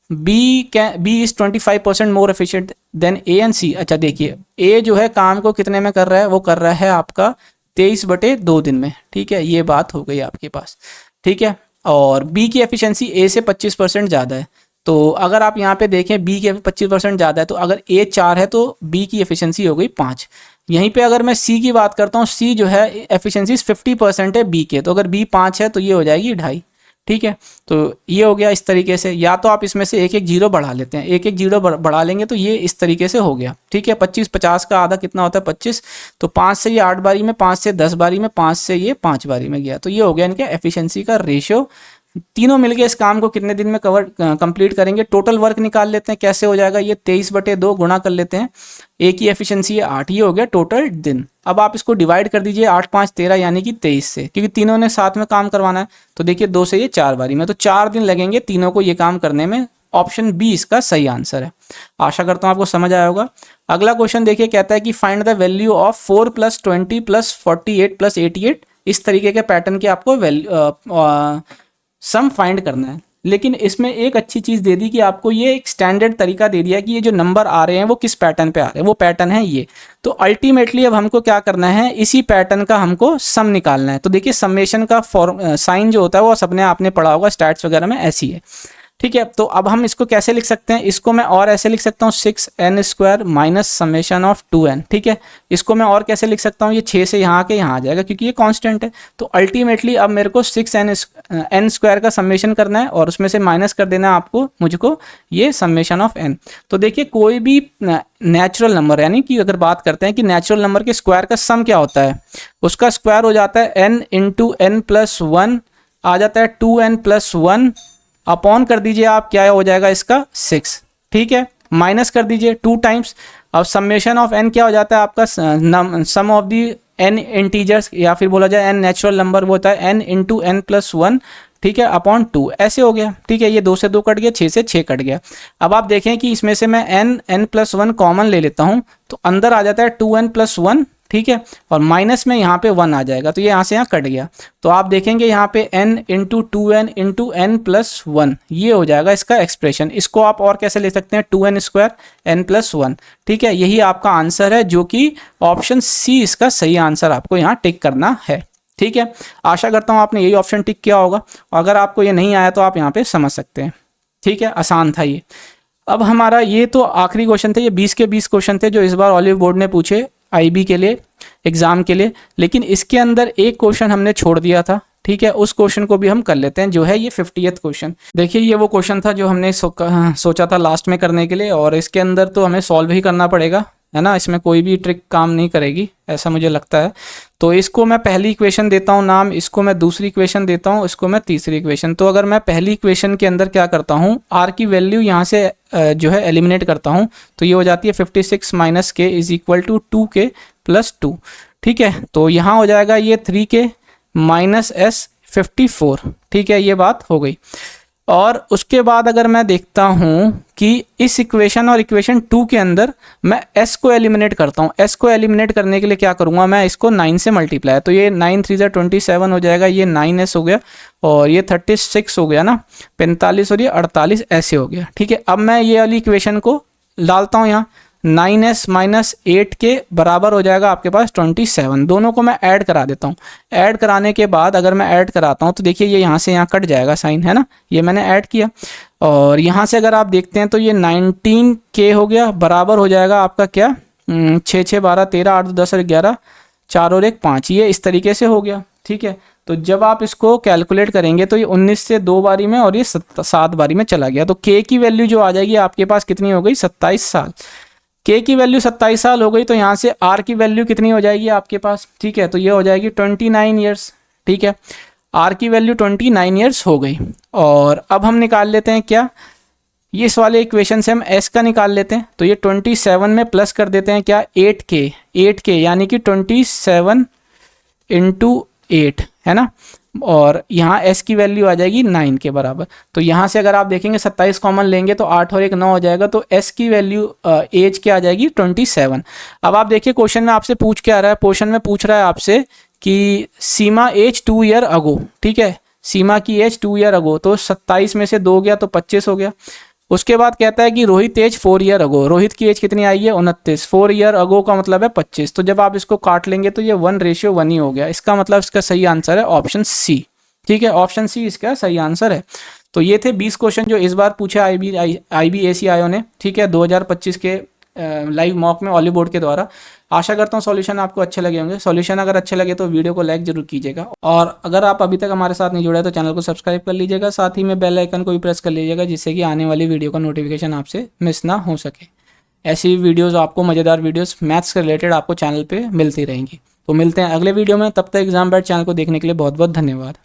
B is 25% more efficient than A and C. अच्छा देखिए ए जो है काम को कितने में कर रहा है, वो कर रहा है आपका 23/2 दिन में, ठीक है। ये बात हो गई आपके पास, ठीक है। और बी की एफिशिएंसी ए से 25% ज़्यादा है। तो अगर आप यहाँ पे देखें बी की 25% ज़्यादा है, तो अगर ए 4 है तो बी की एफिशिएंसी हो गई 5। यहीं पे अगर मैं सी की बात करता हूँ, सी जो है एफिशिएंसी 50% है बी के, तो अगर बी 5 है तो ये हो जाएगी 2.5, ठीक है। तो ये हो गया इस तरीके से। या तो आप इसमें से एक एक जीरो बढ़ा लेते हैं, एक एक जीरो बढ़ा लेंगे तो ये इस तरीके से हो गया, ठीक है। 50 का आधा कितना होता है 25, तो 5 से ये 8 बारी में, 5 से 10 बारी में, 5 से ये 5 बारी में गया। तो ये हो गया इनके एफिशिएंसी का रेशियो। तीनों मिलके इस काम को कितने दिन में कंप्लीट करेंगे। टोटल वर्क निकाल लेते हैं, कैसे हो जाएगा, ये 23/2 गुणा कर लेते हैं। ए की एफिशिएंसी है 8, ये हो गया टोटल दिन। अब आप इसको डिवाइड कर दीजिए 8 5 13 यानी कि 23 से, क्योंकि तीनों ने साथ में काम करवाना है। तो देखिए 2 से ये 4 बारी में, तो 4 दिन लगेंगे तीनों को ये काम करने में। ऑप्शन बी इसका सही आंसर है। आशा करता हूँ आपको समझ आया होगा। अगला क्वेश्चन देखिए, कहता है कि फाइंड द वैल्यू ऑफ 4 + 20 + 48 + 88। इस तरीके के पैटर्न के आपको वैल्यू सम फाइंड करना है। लेकिन इसमें एक अच्छी चीज़ दे दी कि आपको ये एक स्टैंडर्ड तरीका दे दिया कि ये जो नंबर आ रहे हैं वो किस पैटर्न पे आ रहे हैं, वो पैटर्न है ये। तो अल्टीमेटली अब हमको क्या करना है, इसी पैटर्न का हमको सम निकालना है। तो देखिए समेशन का साइन जो होता है वो सबने आपने पढ़ा होगा स्टैट्स वगैरह में, ऐसी है। ठीक है। तो अब हम इसको कैसे लिख सकते हैं, इसको मैं और ऐसे लिख सकता हूँ 6n² minus summation of 2n। ठीक है, इसको मैं और कैसे लिख सकता हूँ, ये 6 से यहाँ के यहाँ आ जाएगा क्योंकि ये कांस्टेंट है। तो अल्टीमेटली अब मेरे को 6n² का समेशन करना है और उसमें से माइनस कर देना है आपको मुझको ये समेशन ऑफ n। तो देखिए कोई भी नेचुरल नंबर, यानी कि अगर बात करते हैं कि नेचुरल नंबर के स्क्वायर का सम क्या होता है, उसका स्क्वायर हो जाता है n इंटू n प्लस 1 आ जाता है 2n+1 अपॉन कर दीजिए आप, क्या हो जाएगा इसका 6। ठीक है, माइनस कर दीजिए 2 टाइम्स। अब समेशन ऑफ n क्या हो जाता है आपका, सम ऑफ दी n इंटीजर्स या फिर बोला जाए n नेचुरल नंबर, वो होता है n इंटू n+1। ठीक है, अपॉन 2 ऐसे हो गया। ठीक है, ये 2 से 2 कट गया, 6 से 6 कट गया। अब आप देखें कि इसमें से मैं n+1 कॉमन ले लेता हूँ तो अंदर आ जाता है 2n+1। ठीक है, और माइनस में यहाँ पे 1 आ जाएगा तो ये यहाँ से यहाँ कट गया। तो आप देखेंगे यहाँ पे n into 2n into n+1 ये हो जाएगा इसका एक्सप्रेशन। इसको आप और कैसे ले सकते हैं, 2n² n+1। ठीक है, यही आपका आंसर है जो कि ऑप्शन सी इसका सही आंसर आपको यहाँ टिक करना है। ठीक है, आशा करता हूँ आपने यही ऑप्शन टिक किया होगा। अगर आपको ये नहीं आया तो आप यहाँ पे समझ सकते हैं। ठीक है, आसान था ये। अब हमारा ये तो आखिरी क्वेश्चन थे, ये 20 के 20 क्वेश्चन थे जो इस बार ऑलिव बोर्ड ने पूछे आईबी के लिए, एग्जाम के लिए। लेकिन इसके अंदर एक क्वेश्चन हमने छोड़ दिया था। ठीक है, उस क्वेश्चन को भी हम कर लेते हैं, जो है ये 50th क्वेश्चन। देखिए ये वो क्वेश्चन था जो हमने सोचा था लास्ट में करने के लिए, और इसके अंदर तो हमें सॉल्व ही करना पड़ेगा, है ना। इसमें कोई भी ट्रिक काम नहीं करेगी ऐसा मुझे लगता है। तो इसको मैं पहली इक्वेशन देता हूँ नाम, इसको मैं दूसरी इक्वेशन देता हूँ, इसको मैं तीसरी इक्वेशन। तो अगर मैं पहली इक्वेशन के अंदर क्या करता हूँ, आर की वैल्यू यहाँ से जो है एलिमिनेट करता हूँ तो ये हो जाती है 56 माइनस के is equal to 2k plus 2। ठीक है, तो यहाँ हो जाएगा ये 3k माइनस s 54। ठीक है, ये बात हो गई। और उसके बाद अगर मैं देखता हूँ कि इस इक्वेशन और इक्वेशन 2 के अंदर मैं s को एलिमिनेट करता हूँ। s को एलिमिनेट करने के लिए क्या करूँगा, मैं इसको 9 से मल्टीप्लाई, तो ये 9 3 27 हो जाएगा, ये 9s हो गया, और ये 36 हो गया ना, 45 और ये 48 ऐसे हो गया। ठीक है, अब मैं ये वाली इक्वेशन को डालता हूँ यहाँ, 9s माइनस 8 के बराबर हो जाएगा आपके पास 27। दोनों को मैं ऐड करा देता हूँ। ऐड कराने के बाद अगर मैं ऐड कराता हूँ तो देखिए ये यहाँ से यहाँ कट जाएगा साइन, है ना, ये मैंने ऐड किया। और यहाँ से अगर आप देखते हैं तो ये 19k हो गया, बराबर हो जाएगा आपका क्या, 6 6 12 13 8 10 और 11 4 और 1 5, ये इस तरीके से हो गया। ठीक है, तो जब आप इसको कैलकुलेट करेंगे तो ये 19 से 2 बारी में और ये 7 बारी में चला गया। तो k की वैल्यू जो आ जाएगी आपके पास कितनी हो गई, 27 साल। k की वैल्यू 27 साल हो गई, तो यहाँ से r की वैल्यू कितनी हो जाएगी आपके पास। ठीक है, तो ये हो जाएगी 29 ईयर्स। ठीक है, r की वैल्यू 29 ईयर्स हो गई। और अब हम निकाल लेते हैं क्या, ये इस वाले इक्वेशन से हम s का निकाल लेते हैं। तो ये 27 में प्लस कर देते हैं क्या, 8k यानी कि 27 इंटू 8, है ना, और यहाँ s की वैल्यू आ जाएगी 9 के बराबर। तो यहाँ से अगर आप देखेंगे 27 कॉमन लेंगे तो 8 और 1 9 हो जाएगा, तो s की वैल्यू एज क्या आ जाएगी 27। अब आप देखिए क्वेश्चन में आपसे पूछ के आ रहा है, क्वेश्चन में पूछ रहा है आपसे कि सीमा एज 2 ईयर अगो। ठीक है, सीमा की एज 2 ईयर अगो, तो 27 में से 2 गया तो 25 हो गया। उसके बाद कहता है कि Rohit age 4 year ago, Rohit की एज कितनी आई है 29, 4 ईयर अगो का मतलब है 25। तो जब आप इसको काट लेंगे तो ये 1:1 ही हो गया। इसका मतलब इसका सही आंसर है ऑप्शन सी। ठीक है, ऑप्शन सी इसका सही आंसर है। तो ये थे 20 क्वेश्चन जो इस बार पूछे IBACIO ने। ठीक है, 2025 के लाइव मॉक में ऑलिव बोर्ड के द्वारा। आशा करता हूँ सॉल्यूशन आपको अच्छे लगे होंगे। सॉल्यूशन अगर अच्छे लगे तो वीडियो को लाइक जरूर कीजिएगा, और अगर आप अभी तक हमारे साथ नहीं जुड़े तो चैनल को सब्सक्राइब कर लीजिएगा, साथ ही में बेल आइकन को भी प्रेस कर लीजिएगा, जिससे कि आने वाली वीडियो का नोटिफिकेशन आपसे मिस ना हो सके। ऐसी वीडियोज़ आपको, मज़ेदार वीडियोज़ मैथ्स से रिलेटेड आपको चैनल पर मिलती रहेंगी। तो मिलते हैं अगले वीडियो में, तब तक एग्जाम बैट चैनल को देखने के लिए बहुत बहुत धन्यवाद।